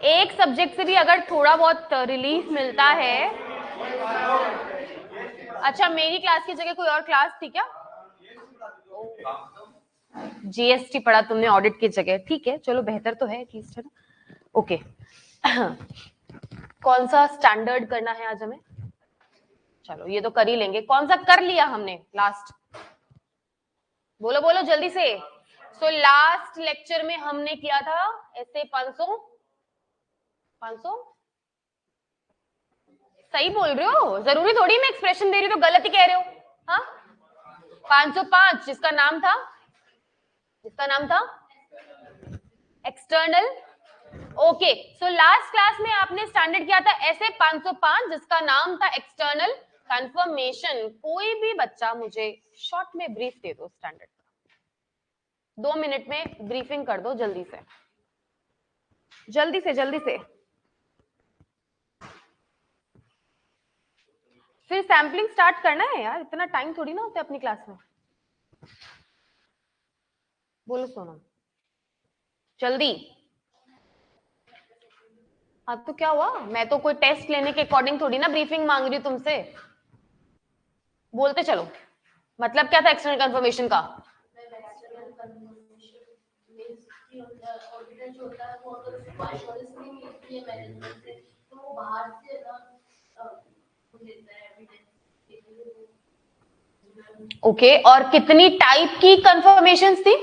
एक सब्जेक्ट से भी अगर थोड़ा बहुत रिलीफ मिलता है। अच्छा, मेरी क्लास की जगह कोई और क्लास थी क्या? जीएसटी पढ़ा तुमने ऑडिट की जगह, ठीक है, चलो बेहतर तो है एटलीस्ट, है ना? ओके। कौन सा स्टैंडर्ड करना है आज हमें? चलो ये तो कर ही लेंगे। कौन सा कर लिया हमने लास्ट? बोलो बोलो जल्दी से। सो लास्ट लेक्चर में हमने किया था ऐसे 500 सही बोल रहे हो, जरूरी थोड़ी मैं एक्सप्रेशन दे रही हूँ तो गलत ही कह रहे हो। हाँ, 505 जिसका नाम था external. Okay, so last class में आपने स्टैंडर्ड किया था ऐसे 505 जिसका नाम था एक्सटर्नल कंफर्मेशन। कोई भी बच्चा मुझे शॉर्ट में ब्रीफ दे दो स्टैंडर्ड का, 2 मिनट में ब्रीफिंग कर दो जल्दी से जल्दी से जल्दी से। फिर सैम्पलिंग स्टार्ट करना है यार, इतना टाइम थोड़ी ना होता है अपनी क्लास में। बोलो सोनम जल्दी। अब तो क्या हुआ, मैं तो कोई टेस्ट लेने के अकॉर्डिंग थोड़ी ना ब्रीफिंग मांग रही हूँ तुमसे। बोलते चलो, मतलब क्या था एक्सटर्नल कंफर्मेशन का? ओके, और कितनी टाइप की कंफर्मेशंस थी?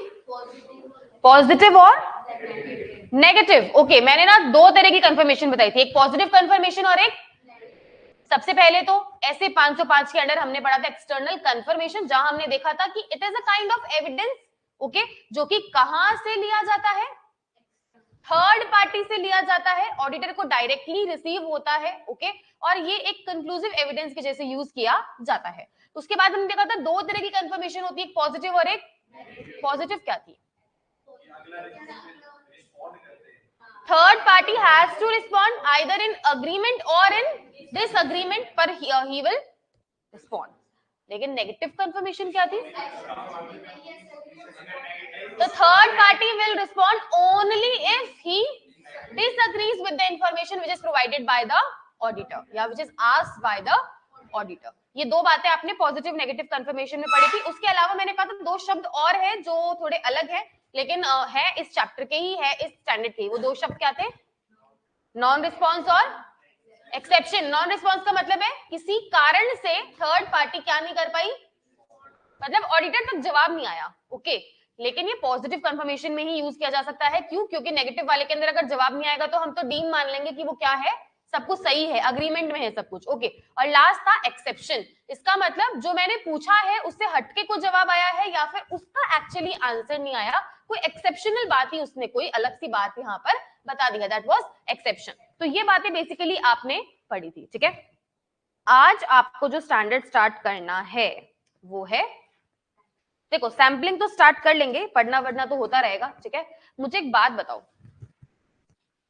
पॉजिटिव और नेगेटिव। ओके, मैंने ना 2 तरह की कंफर्मेशन बताई थी, एक पॉजिटिव कंफर्मेशन और एक। सबसे पहले तो ऐसे 505 के अंडर हमने पढ़ा था एक्सटर्नल कंफर्मेशन, जहां हमने देखा था कि it is a kind of evidence, okay, जो कि कहां से लिया जाता है? थर्ड पार्टी से लिया जाता है, ऑडिटर को डायरेक्टली रिसीव होता है, ओके, और ये एक कंक्लूसिव एविडेंस के जैसे यूज किया जाता है। उसके बाद हमने देखा था 2 तरह की कंफर्मेशन होती है, एक पॉजिटिव और एक। पॉजिटिव क्या थी? Third party has to respond either in agreement और इन डिसएग्रीमेंट, पर ही विल रिस्पॉन्ड। लेकिन नेगेटिव कंफर्मेशन क्या थी? The third party will respond only if he disagrees with the information which is provided by the auditor या which is asked by the auditor। ये 2 बातें आपने positive negative confirmation में पढ़ी थी। उसके अलावा मैंने कहा था 2 शब्द और है जो थोड़े अलग है, लेकिन है इस चैप्टर के ही, है इस स्टैंडर्ड के। वो 2 शब्द क्या थे? नॉन रिस्पॉन्स और एक्सेप्शन। नॉन रिस्पॉन्स का मतलब है किसी कारण से थर्ड पार्टी क्या नहीं कर पाई, मतलब ऑडिटर तक जवाब नहीं आया, ओके। लेकिन ये पॉजिटिव कंफर्मेशन में ही यूज किया जा सकता है। क्यों? क्योंकि नेगेटिव वाले के अंदर अगर जवाब नहीं आएगा तो हम तो डीम मान लेंगे कि वो क्या है, सब कुछ सही है, अग्रीमेंट में है सब कुछ, ओके। और लास्ट था एक्सेप्शन। इसका मतलब जो मैंने पूछा है उससे हटके कोई जवाब आया है या फिर उसका एक्चुअली आंसर नहीं आया, कोई एक्सेप्शनल बात ही उसने कोई अलग सी बात यहाँ पर बता दी है, दैट वाज एक्सेप्शन। तो ये बातें बेसिकली आपने पढ़ी थी, ठीक है। आज आपको जो स्टैंडर्ड स्टार्ट करना है वो है, देखो सैम्पलिंग तो स्टार्ट कर लेंगे, पढ़ना वढ़ना तो होता रहेगा, ठीक है। मुझे एक बात बताओ,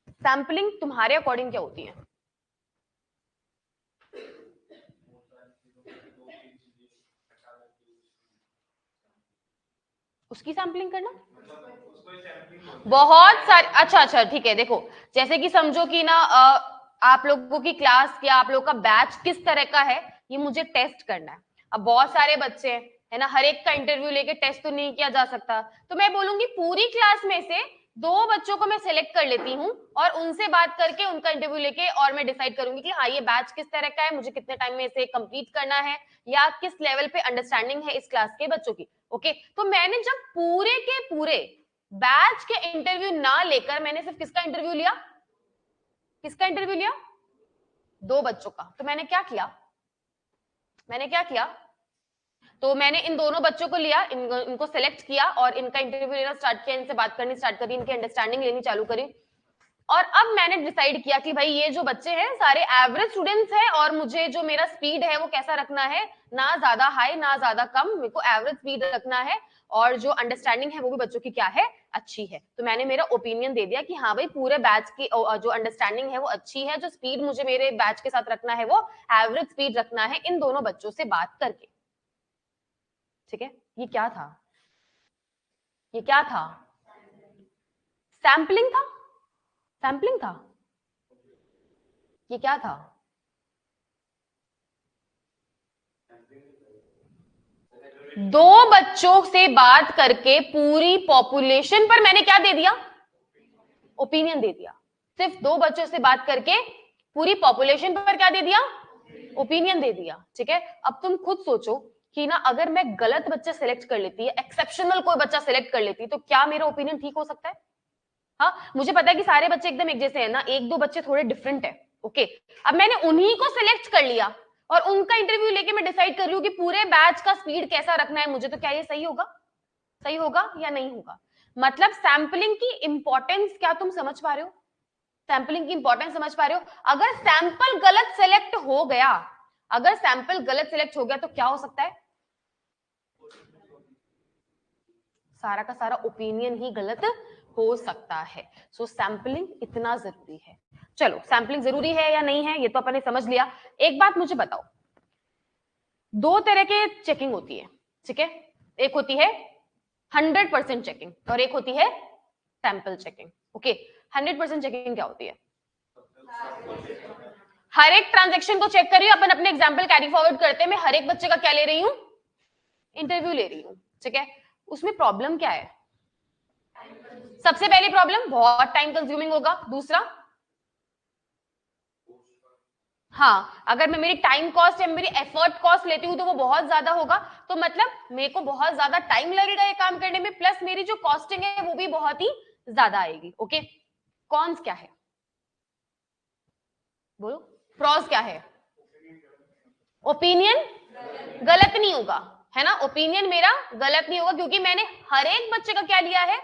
सैम्पलिंग तुम्हारे अकॉर्डिंग क्या होती है? उसकी सैम्पलिंग करना बहुत सारे। अच्छा ठीक है, देखो जैसे कि समझो कि ना आप लोगों की क्लास या आप लोगों का बैच किस तरह का है, ये मुझे टेस्ट करना है। अब बहुत सारे बच्चे हैं, है ना, हर एक का इंटरव्यू लेके टेस्ट तो नहीं किया जा सकता, तो मैं बोलूंगी पूरी क्लास में से 2 बच्चों को मैं सिलेक्ट कर लेती हूँ और उनसे बात करके उनका इंटरव्यू लेके और मैं डिसाइड करूंगी कि हाँ ये बैच किस तरह का है, मुझे कितने टाइम में इसे कंप्लीट करना है या किस लेवल पे अंडरस्टैंडिंग है इस क्लास के बच्चों की, ओके। तो मैंने जब पूरे के पूरे बैच के इंटरव्यू ना लेकर मैंने सिर्फ किसका इंटरव्यू लिया? 2 बच्चों का। तो मैंने क्या किया, तो मैंने इन दोनों बच्चों को लिया, इनको सेलेक्ट किया और इनका इंटरव्यू लेना स्टार्ट किया, इनसे बात करनी स्टार्ट करी, इनकी अंडरस्टैंडिंग लेनी चालू करी। और अब मैंने डिसाइड किया कि भाई ये जो बच्चे हैं सारे एवरेज स्टूडेंट्स हैं और मुझे जो मेरा स्पीड है वो कैसा रखना है, ना ज्यादा हाई ना ज्यादा कम, मेरे को एवरेज स्पीड रखना है और जो अंडरस्टैंडिंग है वो भी बच्चों की क्या है, अच्छी है। तो मैंने मेरा ओपिनियन दे दिया कि हाँ भाई पूरे बैच की जो अंडरस्टैंडिंग है वो अच्छी है, जो स्पीड मुझे मेरे बैच के साथ रखना है वो एवरेज स्पीड रखना है इन दोनों बच्चों से बात करके, ठीक है। ये क्या था? सैम्पलिंग था, सैम्पलिंग था, ये क्या था? दो बच्चों से बात करके पूरी पॉपुलेशन पर मैंने क्या दे दिया? ओपिनियन दे दिया। सिर्फ दो बच्चों से बात करके पूरी पॉपुलेशन पर क्या दे दिया? ओपिनियन दे दिया। ठीक है, अब तुम खुद सोचो कि ना अगर मैं गलत बच्चा सिलेक्ट कर लेती है, एक्सेप्शनल कोई बच्चा सिलेक्ट कर लेती, तो क्या मेरा ओपिनियन ठीक हो सकता है? हाँ, मुझे पता है कि सारे बच्चे एकदम एक जैसे हैं ना, एक दो बच्चे थोड़े डिफरेंट है। ओके, अब मैंने उन्हीं को सिलेक्ट कर लिया और उनका इंटरव्यू लेके मैं डिसाइड कर रही हूँ कि पूरे बैच का स्पीड कैसा रखना है मुझे, तो क्या ये सही होगा? सही होगा या नहीं होगा? मतलब सैंपलिंग की इंपॉर्टेंस क्या तुम समझ पा रहे हो? सैंपलिंग की इंपॉर्टेंस समझ पा रहे हो? अगर सैंपल गलत सिलेक्ट हो गया, अगर सैंपल गलत सिलेक्ट हो गया तो क्या हो सकता है? सारा का सारा ओपिनियन ही गलत हो सकता है। सो सैंपलिंग इतना जरूरी है। चलो, सैंपलिंग जरूरी है या नहीं है ये तो अपन ने समझ लिया। एक बात मुझे बताओ, दो तरह के चेकिंग होती है, ठीक है? एक होती है 100% चेकिंग और एक होती है सैंपल चेकिंग। ओके, 100% चेकिंग क्या होती है? हर एक ट्रांजेक्शन को चेक कर रही हूं। अपन अपने एग्जाम्पल कैरी फॉरवर्ड करते हैं, मैं हर एक बच्चे का क्या ले रही हूं? इंटरव्यू ले रही हूं। ठीक है, उसमें प्रॉब्लम क्या है? सबसे पहली प्रॉब्लम, बहुत टाइम कंज्यूमिंग होगा। दूसरा, हाँ, अगर मैं मेरी टाइम कॉस्ट या मेरी एफर्ट कॉस्ट लेती हूँ तो वो बहुत ज्यादा होगा, तो मतलब मेरे को बहुत ज्यादा टाइम लगेगा ये काम करने में, प्लस मेरी जो कॉस्टिंग है वो भी बहुत ही ज्यादा आएगी। ओके, कॉन्स क्या है? बोलो, प्रॉस क्या है? ओपिनियन गलत नहीं होगा, है ना? ओपिनियन मेरा गलत नहीं होगा क्योंकि मैंने हर एक बच्चे का क्या लिया है?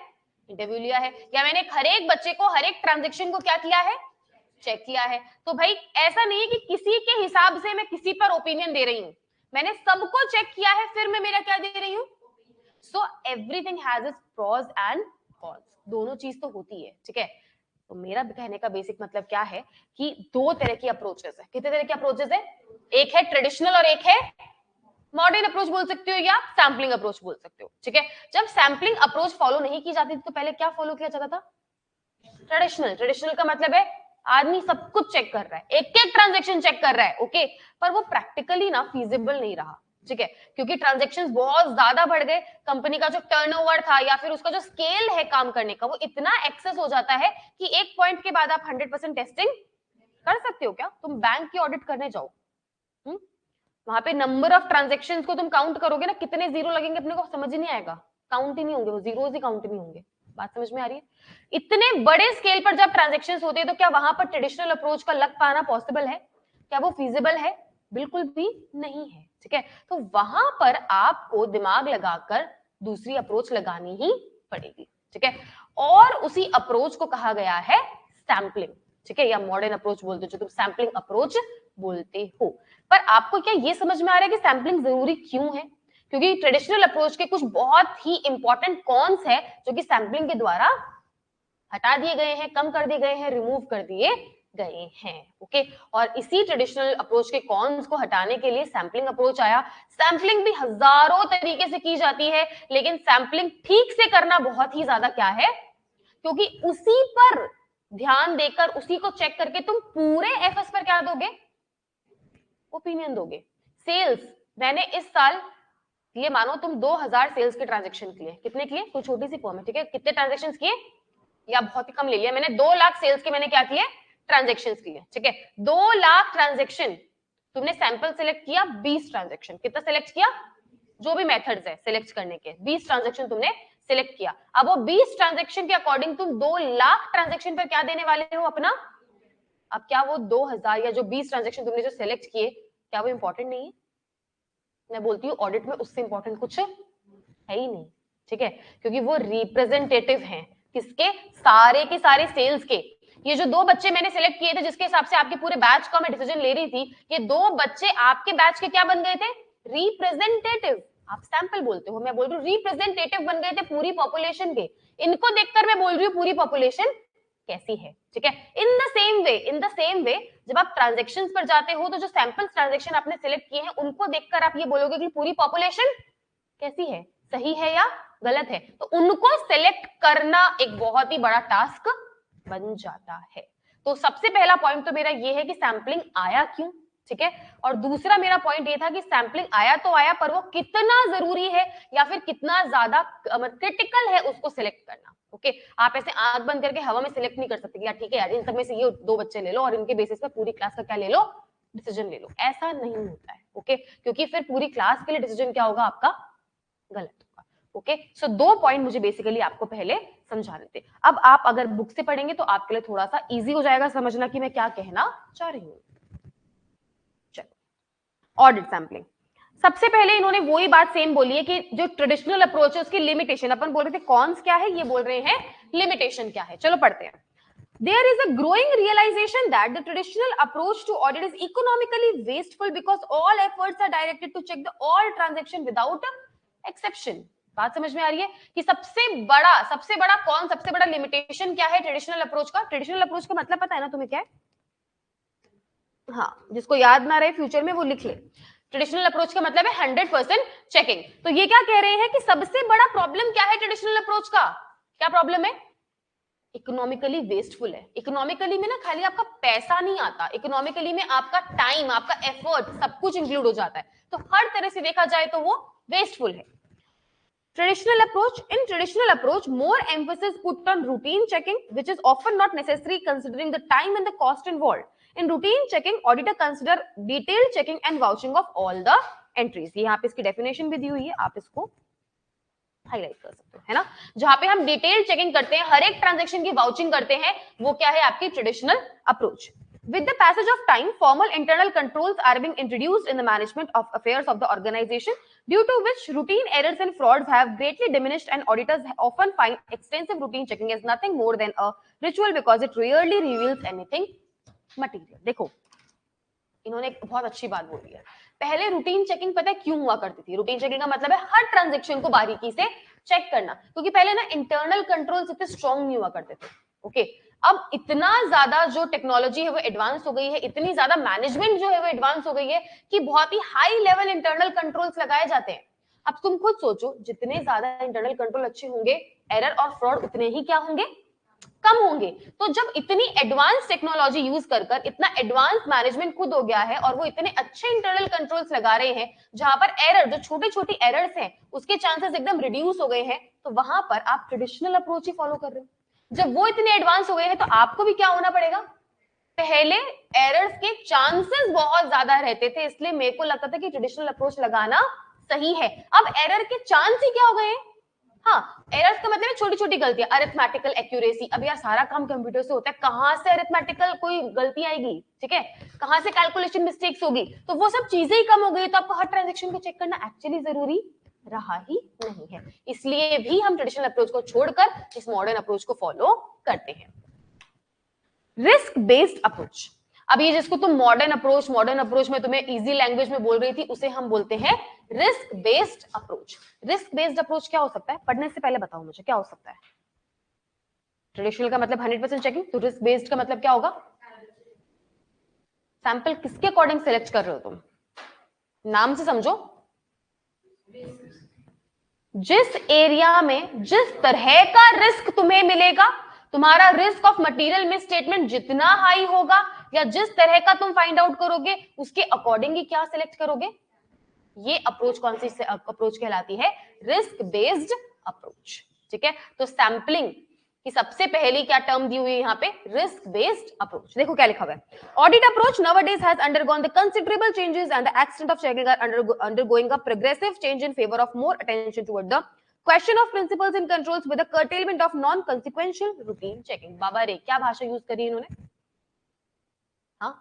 इंटरव्यू लिया है, या मैंने हर एक बच्चे को हर एक ट्रांजेक्शन को क्या किया है? चेक किया है। तो भाई ऐसा नहीं है कि किसी के हिसाब से मैं किसी पर ओपिनियन दे रही हूं, मैंने सबको चेक किया है फिर मैं मेरा क्या दे रही हूं। So everything has its pros and cons, दोनों चीज तो होती है। ठीक है, तो मेरा कहने का बेसिक मतलब क्या है कि दो तरह की अप्रोचेस है। कितने तरह की अप्रोचेस है? एक है ट्रेडिशनल और एक है मॉडर्न अप्रोच बोल सकते हो या सैम्पलिंग अप्रोच बोल सकते हो। ठीक है, जब सैम्पलिंग अप्रोच फॉलो नहीं की जाती थी तो पहले क्या फॉलो किया जाता था? ट्रेडिशनल। ट्रेडिशनल का मतलब है आदमी सब कुछ चेक कर रहा है, एक एक ट्रांजेक्शन चेक कर रहा है। ओके, पर वो प्रैक्टिकली ना फीजिबल नहीं रहा। ठीक है, क्योंकि ट्रांजेक्शंस बहुत ज्यादा बढ़ गए, कंपनी का जो टर्नओवर था या फिर उसका जो स्केल है काम करने का वो इतना एक्सेस हो जाता है कि एक पॉइंट के बाद आप 100% टेस्टिंग कर सकते हो क्या? तुम बैंक की ऑडिट करने जाओ, वहां पे नंबर ऑफ ट्रांजेक्शंस को तुम काउंट करोगे ना, कितने जीरो लगेंगे अपने को समझ ही नहीं आएगा, काउंट ही नहीं होंगे, वो जीरोस ही काउंट नहीं होंगे। बात समझ में आ रही है? इतने बड़े स्केल पर जब ट्रांजेक्शंस होते हैं तो क्या वहां पर ट्रेडिशनल अप्रोच का लग पाना पॉसिबल है? क्या वो फिजिबल है? बिल्कुल भी नहीं है। ठीक है, तो वहां पर आपको दिमाग लगाकर दूसरी अप्रोच लगानी ही पड़ेगी। ठीक है, और उसी अप्रोच को कहा गया है सैम्पलिंग। ठीक है, या मॉडर्न अप्रोच बोलते हो जो तुम सैम्पलिंग अप्रोच बोलते हो। पर आपको क्या ये समझ में आ रहा है कि सैम्पलिंग जरूरी क्यों है? क्योंकि ट्रेडिशनल अप्रोच के कुछ बहुत ही इंपॉर्टेंट कॉन्स है जो कि सैम्पलिंग के द्वारा हटा दिए गए हैं, कम कर दिए गए हैं, रिमूव कर दिए गए हैं। ओके, और इसी ट्रेडिशनल अप्रोच के कॉन्स को हटाने के लिए सैम्पलिंग अप्रोच आया। सैम्पलिंग भी हजारों तरीके से की जाती है, लेकिन सैम्पलिंग ठीक से करना बहुत ही ज्यादा क्या है, क्योंकि उसी पर ध्यान देकर उसी को चेक करके तुम पूरे एफएस पर क्या दोगे? ओपिनियन दोगे। सेल्स, मैंने इस साल, ये मानो तुम 2000 सेल्स के ट्रांजेक्शन किए, कितने किए? कोई छोटी सी फॉर्म है, ठीक है, कितने ट्रांजेक्शन किए? या बहुत ही कम ले लिया मैंने, 2 लाख सेल्स के मैंने क्या किए? ट्रांजेक्शन किए। ठीक है, 2 लाख ट्रांजेक्शन, तुमने सैंपल सिलेक्ट किया 20 ट्रांजेक्शन, कितना सिलेक्ट किया? जो भी मेथड्स है सिलेक्ट करने के, 20 ट्रांजेक्शन तुमने सिलेक्ट किया। अब वो 20 ट्रांजेक्शन के अकॉर्डिंग तुम 2 लाख ट्रांजेक्शन पर क्या देने वाले हो अपना? अब क्या वो 2000 या जो 20 ट्रांजेक्शन तुमने जो सिलेक्ट किए, क्या वो इंपॉर्टेंट नहीं है? मैं बोलती हूँ ऑडिट में उससे इंपॉर्टेंट कुछ है ही नहीं। ठीक है, क्योंकि वो रिप्रेजेंटेटिव हैं किसके? सारे के सारे सेल्स के। ये जो 2 बच्चे मैंने सिलेक्ट किए थे जिसके हिसाब से आपके पूरे बैच का मैं डिसीजन ले रही थी, ये 2 बच्चे आपके बैच के क्या बन गए थे? रिप्रेजेंटेटिव। आप सैंपल बोलते हो, मैं बोल रही हूँ रिप्रेजेंटेटिव बन गए थे पूरी पॉपुलेशन के। इनको देखकर मैं बोल रही हूँ पूरी पॉपुलेशन कैसी है। ठीक है, इन द सेम वे जब आप ट्रांजेक्शंस पर जाते हो तो जो सैंपल ट्रांजेक्शन आपने सिलेक्ट किए हैं उनको देखकर आप ये बोलोगे कि पूरी पॉपुलेशन कैसी है? सही है या गलत है, तो उनको सिलेक्ट करना एक बहुत ही बड़ा टास्क बन जाता है। तो सबसे पहला पॉइंट तो मेरा ये है कि सैंपलिंग आया क्यों, ठीक है। और दूसरा मेरा पॉइंट ये था कि सैंपलिंग आया तो आया, पर वो कितना जरूरी है या फिर कितना ज्यादा क्रिटिकल है उसको सिलेक्ट करना। ओके, आप ऐसे आंख बंद करके हवा में सिलेक्ट नहीं कर सकते यार ठीक है यार इन सब में से ये 2 बच्चे ले लो और इनके बेसिस पे पूरी क्लास का क्या ले लो, डिसीजन ले लो, ऐसा नहीं होता है। ओके, क्योंकि फिर पूरी क्लास के लिए डिसीजन क्या होगा आपका, गलत होगा। ओके, सो 2 पॉइंट मुझे बेसिकली आपको पहले समझाने थे। अब आप अगर बुक से पढ़ेंगे तो आपके लिए थोड़ा सा इजी हो जाएगा समझना कि मैं क्या कहना चाह रही हूँ। चलो, ऑडिट सैंपलिंग, सबसे पहले इन्होंने वही बात सेम बोली है कि जो ट्रेडिशनल अप्रोच है उसकी लिमिटेशन, अपन बोल रहे थे कॉन्स क्या है, ये बोल रहे हैं लिमिटेशन क्या है। चलो पढ़ते हैं। There is a growing realization that the traditional approach to audit is economically wasteful because all efforts are directed to check the all transaction without exception. बात समझ में आ रही है कि सबसे बड़ा कौन, सबसे बड़ा लिमिटेशन क्या है ट्रेडिशनल अप्रोच का। ट्रेडिशनल अप्रोच का मतलब पता है ना तुम्हें क्या है, हाँ जिसको याद ना रहे फ्यूचर में वो लिख ले। ट्रेडिशनल अप्रोच का मतलब है 100% चेकिंग। तो ये क्या कह रहे हैं कि सबसे बड़ा प्रॉब्लम क्या है ट्रेडिशनल अप्रोच का, क्या प्रॉब्लम है, इकोनॉमिकली वेस्टफुल है। इकोनॉमिकली में ना खाली आपका पैसा नहीं आता, इकोनॉमिकली में आपका टाइम, आपका एफर्ट, सब कुछ इंक्लूड हो जाता है। तो हर तरह से देखा जाए तो वो वेस्टफुल है। Traditional approach, in traditional approach, more emphasis put on routine checking, which is often not necessary considering the time and the cost involved. In routine checking, auditor consider detailed checking and vouching of all the entries. ये यहाँ पे इसकी definition भी दी हुई है, आप इसको highlight कर सकते हो, है ना। जहां पे हम डिटेल चेकिंग करते हैं, हर एक ट्रांजेक्शन की वाउचिंग करते हैं, वो क्या है आपकी traditional approach. With the passage of time, formal internal controls are being introduced in the management of affairs of the organization, due to which routine errors and frauds have greatly diminished, and auditors often find extensive routine checking as nothing more than a ritual because it rarely reveals anything material. देखो, इन्होंने एक बहुत अच्छी बात बोली है। पहले routine checking पता है क्यों हुआ करती थी, रूटीन चेकिंग का मतलब है हर ट्रांजेक्शन को बारीकी से चेक करना, क्योंकि पहले ना इंटरनल कंट्रोल्स इतने स्ट्रांग नहीं हुआ करते थे। ओके, अब इतना ज्यादा जो टेक्नोलॉजी है वो एडवांस हो गई है, इतनी ज्यादा मैनेजमेंट जो है वो एडवांस हो गई है कि बहुत ही हाई लेवल इंटरनल कंट्रोल्स लगाए जाते हैं। अब तुम खुद सोचो, जितने ज्यादा इंटरनल कंट्रोल अच्छे होंगे, एरर और फ्रॉड उतने ही क्या होंगे, कम होंगे। तो जब इतनी एडवांस टेक्नोलॉजी यूज कर इतना एडवांस मैनेजमेंट खुद हो गया है और वो इतने अच्छे इंटरनल कंट्रोल्स लगा रहे हैं जहां पर एरर, जो छोटी छोटी एरर्स हैं उसके चांसेस एकदम रिड्यूस हो गए हैं, तो वहां पर आप ट्रेडिशनल अप्रोच ही फॉलो कर रहे हो। जब वो इतने एडवांस हो गए हैं तो आपको भी क्या होना पड़ेगा, पहले एरर्स के चांसेस बहुत ज्यादा रहते थे, इसलिए मेरे को लगता था कि ट्रेडिशनल अप्रोच लगाना सही है। अब एरर के चांस ही क्या हो गए, हाँ एरर्स का मतलब है छोटी छोटी गलतियां, अरिथमेटिकल एक्यूरेसी। अब यार सारा काम कंप्यूटर से होता है, कहां से अरिथमेटिकल कोई गलती आएगी, ठीक है, कहां से कैलकुलेशन मिस्टेक्स होगी, तो वो सब चीजें ही कम हो गई। तो आपको हर ट्रांजैक्शन को चेक करना एक्चुअली जरूरी रहा ही नहीं है, इसलिए भी हम ट्रेडिशनल अप्रोच को छोड़कर इस मॉडर्न अप्रोच को फॉलो करते हैं। रिस्क बेस्ड अप्रोच, अब ये जिसको तुम मॉडर्न अप्रोच में तुम्हें इजी लैंग्वेज में बोल रही थी, उसे हम बोलते हैं risk based approach. Risk based approach क्या हो सकता है, पढ़ने से पहले बताओ मुझे क्या हो सकता है। ट्रेडिशनल का मतलब 100% चेकिंग, तो रिस्क बेस्ड का मतलब क्या होगा, सैंपल किसके अकॉर्डिंग सिलेक्ट कर रहे हो तुम, नाम से समझो, जिस एरिया में जिस तरह का रिस्क तुम्हें मिलेगा, तुम्हारा risk of material miss statement जितना हाई होगा या जिस तरह का तुम फाइंड आउट करोगे उसके अकॉर्डिंग ही क्या सिलेक्ट करोगे, ये अप्रोच कौन सी अप्रोच कहलाती है, रिस्क बेस्ड अप्रोच। ठीक है, तो सैंपलिंग की सबसे पहली क्या टर्म दी हुई है यहाँ पे, रिस्क बेस्ड अप्रोच। देखो क्या लिखा हुआ है, audit approach nowadays has undergone the considerable changes and the extent of checking are undergoing a progressive change in favor of more attention toward the question of principles and controls with the curtailment of non consequential routine checking। बाबा रे क्या भाषा use करी इन्होंने, हाँ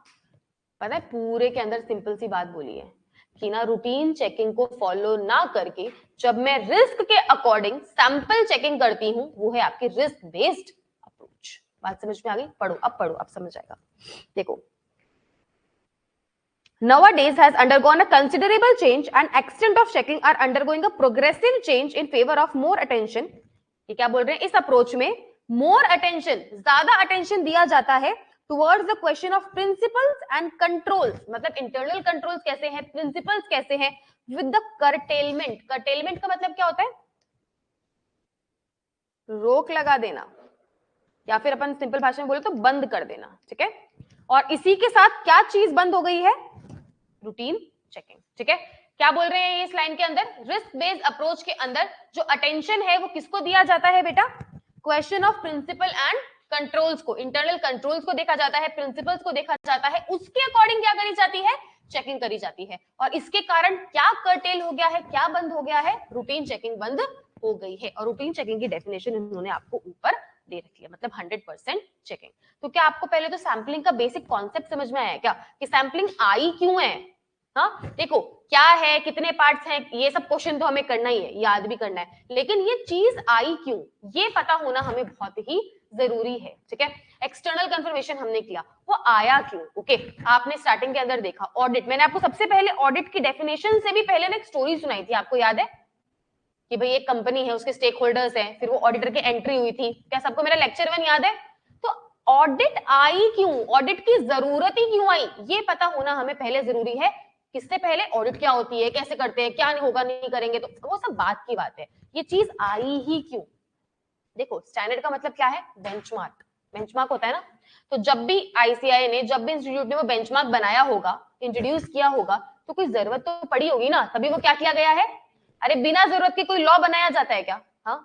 पता है पूरे के अंदर सिंपल सी बात बोली है कि ना रूटीन चेकिंग को फॉलो ना करके जब मैं रिस्क के अकॉर्डिंग सैंपल चेकिंग करती हूं, वो है आपकी रिस्क बेस्ड अप्रोच। बात समझ में आ गई, पढ़ो अब समझ आएगा। देखो, nowadays has undergone a considerable change and extent of checking are undergoing a progressive change in favor of more attention। ये क्या बोल रहे हैं, इस अप्रोच में more attention, ज्यादा अटेंशन दिया जाता है towards the question of principles and controls, मतलब इंटरनल कंट्रोल्स कैसे हैं, प्रिंसिपल्स कैसे हैं, विद द कर्टेलमेंट। कर्टेलमेंट का मतलब क्या होता है, रोक लगा देना, या फिर अपन सिंपल भाषा में बोले तो बंद कर देना, ठीक है। और इसी के साथ क्या चीज बंद हो गई है, रूटीन चेकिंग, ठीक है। क्या बोल रहे हैं इस लाइन के अंदर, रिस्क बेस्ड अप्रोच के अंदर जो अटेंशन है वो किसको दिया जाता है बेटा, question of principle and controls को, इंटरनल कंट्रोल्स को देखा जाता है, प्रिंसिपल्स को देखा जाता है, उसके अकॉर्डिंग क्या करी जाती है, चेकिंग करी जाती है। और इसके कारण क्या कर्टेल हो गया है, क्या बंद हो गया है, रूटीन चेकिंग बंद हो गई है। और रूटीन चेकिंग की डेफिनेशन इन्होंने आपको ऊपर दे रखी है, मतलब 100% चेकिंग। तो क्या आपको पहले तो सैंपलिंग का बेसिक कॉन्सेप्ट समझ में आया क्या, कि सैंपलिंग आई क्यों है। हाँ देखो क्या है, कितने पार्ट्स हैं, ये सब क्वेश्चन तो हमें करना ही है, याद भी करना है, लेकिन ये चीज आई क्यों, ये पता होना हमें बहुत ही जरूरी है, ठीक है। एक्सटर्नल कंफर्मेशन हमने किया, वो आया क्यों, ओके। आपने स्टार्टिंग के अंदर देखा ऑडिट, मैंने आपको सबसे पहले ऑडिट की डेफिनेशन से भी पहले ना एक स्टोरी सुनाई थी, आपको याद है कि भाई एक कंपनी है, उसके स्टेक होल्डर्स हैं, फिर वो ऑडिटर की एंट्री हुई थी, क्या सबको मेरा लेक्चर 1 याद है। तो ऑडिट आई क्यों, ऑडिट की जरूरत ही क्यों आई, ये पता होना हमें पहले जरूरी है। किससे पहले, ऑडिट क्या होती है, कैसे करते हैं, क्या होगा नहीं करेंगे, तो वो सब बात की बात है, ये चीज आई ही क्यों। देखो स्टैंडर्ड का मतलब क्या है, बेंचमार्क, बेंचमार्क होता है ना। तो जब भी आईसीआई ने, जब भी इंस्टीट्यूट ने वो बेंचमार्क बनाया होगा, इंट्रोड्यूस किया होगा, तो कोई जरूरत तो पड़ी होगी ना, तभी वो क्या किया गया है। अरे बिना जरूरत के कोई लॉ बनाया जाता है क्या, हाँ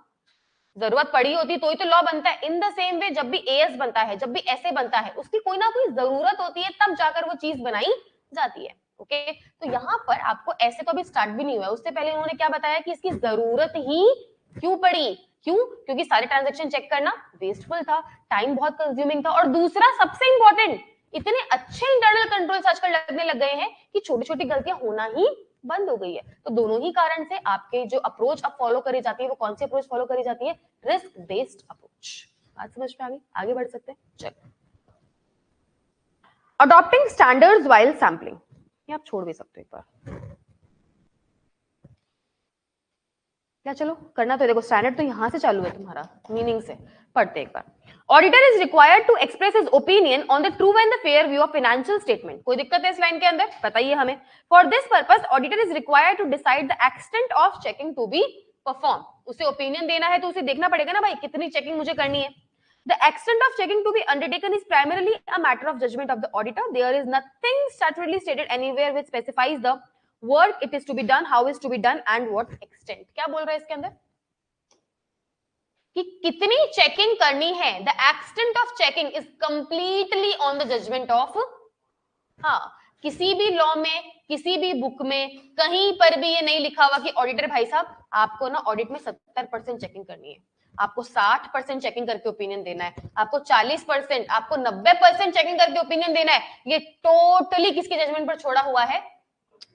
जरूरत पड़ी होती तो ही तो लॉ बनता है। इन द सेम वे जब भी एएस बनता है, जब भी ऐसे बनता है, उसकी कोई ना कोई जरूरत होती है, तब जाकर वो चीज बनाई जाती है, ओके। तो यहाँ पर आपको ऐसे तो अभी स्टार्ट भी नहीं हुआ, उससे पहले उन्होंने क्या बताया कि इसकी जरूरत ही क्यों पड़ी, क्यों, क्योंकि सारे ट्रांजेक्शन चेक करना वेस्टफुल था, टाइम बहुत कंज्यूमिंग था, और दूसरा सबसे इंपॉर्टेंट, इतने अच्छे इंटरनल कंट्रोल्स आजकल लगने लग गए हैं कि छोटी छोटी गलतियां होना ही बंद हो गई है। तो दोनों ही कारण से आपके जो अप्रोच अब फॉलो करी जाती है, वो कौन सी अप्रोच फॉलो करी जाती है, रिस्क बेस्ड अप्रोच। बात समझ में आ गई, आगे बढ़ सकते हैं, चलो। अडॉप्टिंग स्टैंडर्ड्स व्हाइल सैंपलिंग, ये आप छोड़ भी सकते हो एक बार, क्या चलो करना तो, देखो स्टैंडर्ड तो यहां से चालू है तुम्हारा, मीनिंग से पढ़ते एक बार। Auditor is required to express his opinion on the true and the fair view of financial statement. कोई दिक्कत है इस लाइन के अंदर, बताइए हमें। For this purpose auditor is required to decide the extent of checking to be perform. उसे opinion देना है तो उसे देखना पड़ेगा ना भाई, कितनी चेकिंग मुझे करनी है। The extent of checking to be undertaken is primarily a matter of judgment of the auditor. There is nothing statutorily stated anywhere which specifies the work it is to be done, how is to be done, and what extent. क्या बोल रहा है इसके अंदर कि कितनी checking करनी है। The extent of checking is completely on the judgment of, हाँ किसी भी लॉ में, किसी भी बुक में, कहीं पर भी ये नहीं लिखा हुआ कि ऑडिटर भाई साहब आपको ना ऑडिट में 70% चेकिंग करनी है, आपको 60% चेकिंग करके ओपिनियन देना है, आपको 40%, आपको 90% चेकिंग करके ओपिनियन देना है। ये टोटली किसके जजमेंट पर छोड़ा हुआ है,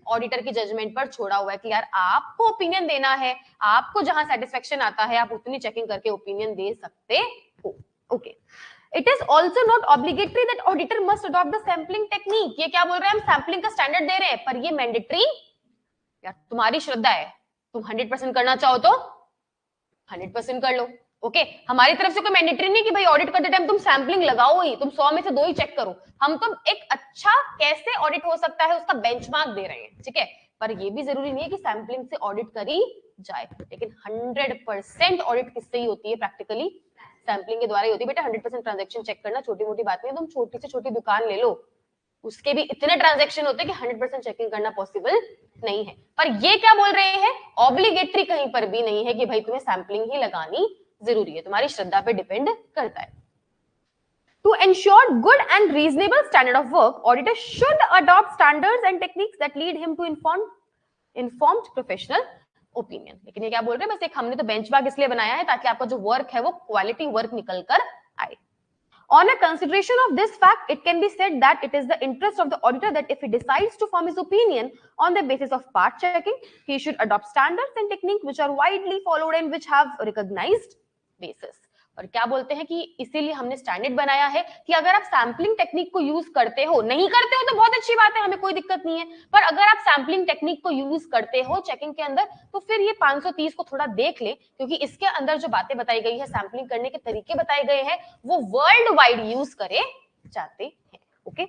ऑडिटर की जजमेंट पर छोड़ा हुआ है कि यार आपको ओपिनियन देना है, आपको जहां सेटिस्फेक्शन आता है आप उतनी चेकिंग करके ओपिनियन दे सकते हो, okay. It is also not obligatory that auditor must adopt the sampling technique. ये क्या बोल रहे हैं, हम सैम्पलिंग का स्टैंडर्ड दे रहे हैं, पर ये मैंडेटरी, यार तुम्हारी श्रद्धा है, तुम 100% करना चाहो तो 100% कर लो, ओके। हमारी तरफ से कोई मैंडेटरी नहीं कि भाई ऑडिट करते टाइम तुम सैम्पलिंग लगाओ ही, तुम 100 में से 2 ही चेक करो। हम तो एक अच्छा कैसे ऑडिट हो सकता है उसका बेंचमार्क दे रहे हैं, ठीक है। पर ये भी जरूरी नहीं है कि सैम्पलिंग से ऑडिट करी जाए, लेकिन 100% ऑडिट किससे ही होती है, प्रैक्टिकली सैम्पलिंग के द्वारा ही होती है बेटा। 100% ट्रांजैक्शन चेक करना छोटी मोटी बात नहीं है, तुम छोटी से छोटी दुकान ले लो, उसके भी इतने ट्रांजैक्शन होते हैं कि 100% चेकिंग करना पॉसिबल नहीं है। पर ये क्या बोल रहे हैं, ऑब्लिगेटरी कहीं पर भी नहीं है कि भाई तुम्हें सैम्पलिंग ही लगानी जरूरी है, तुम्हारी श्रद्धा पे डिपेंड करता है। To ensure good and reasonable standard of work, auditor should adopt standards and techniques that lead him to informed professional opinion. लेकिन ये क्या बोल रहे हैं, बस एक हमने तो बेंचमार्क इसलिए बनाया है ताकि आपका जो वर्क है वो क्वालिटी वर्क निकल कर आए। On a consideration of this fact, it can be said that it is the interest of the auditor that if he decides to form his opinion on the basis of part checking, he should adopt standards and techniques which are widely followed and which have recognized basis. और क्या बोलते हैं कि इसीलिए हमने standard बनाया है कि अगर आप सैम्पलिंग टेक्निक को यूज करते हो, नहीं करते हो तो बहुत अच्छी बात है, हमें कोई दिक्कत नहीं है, पर अगर आप सैम्पलिंग टेक्निक को यूज करते हो चेकिंग के अंदर, तो फिर ये 530 को थोड़ा देख ले, क्योंकि इसके अंदर जो बातें बताई गई है, सैम्पलिंग करने के तरीके बताए गए हैं, वो वर्ल्ड वाइड यूज करे चाहते हैं। Okay,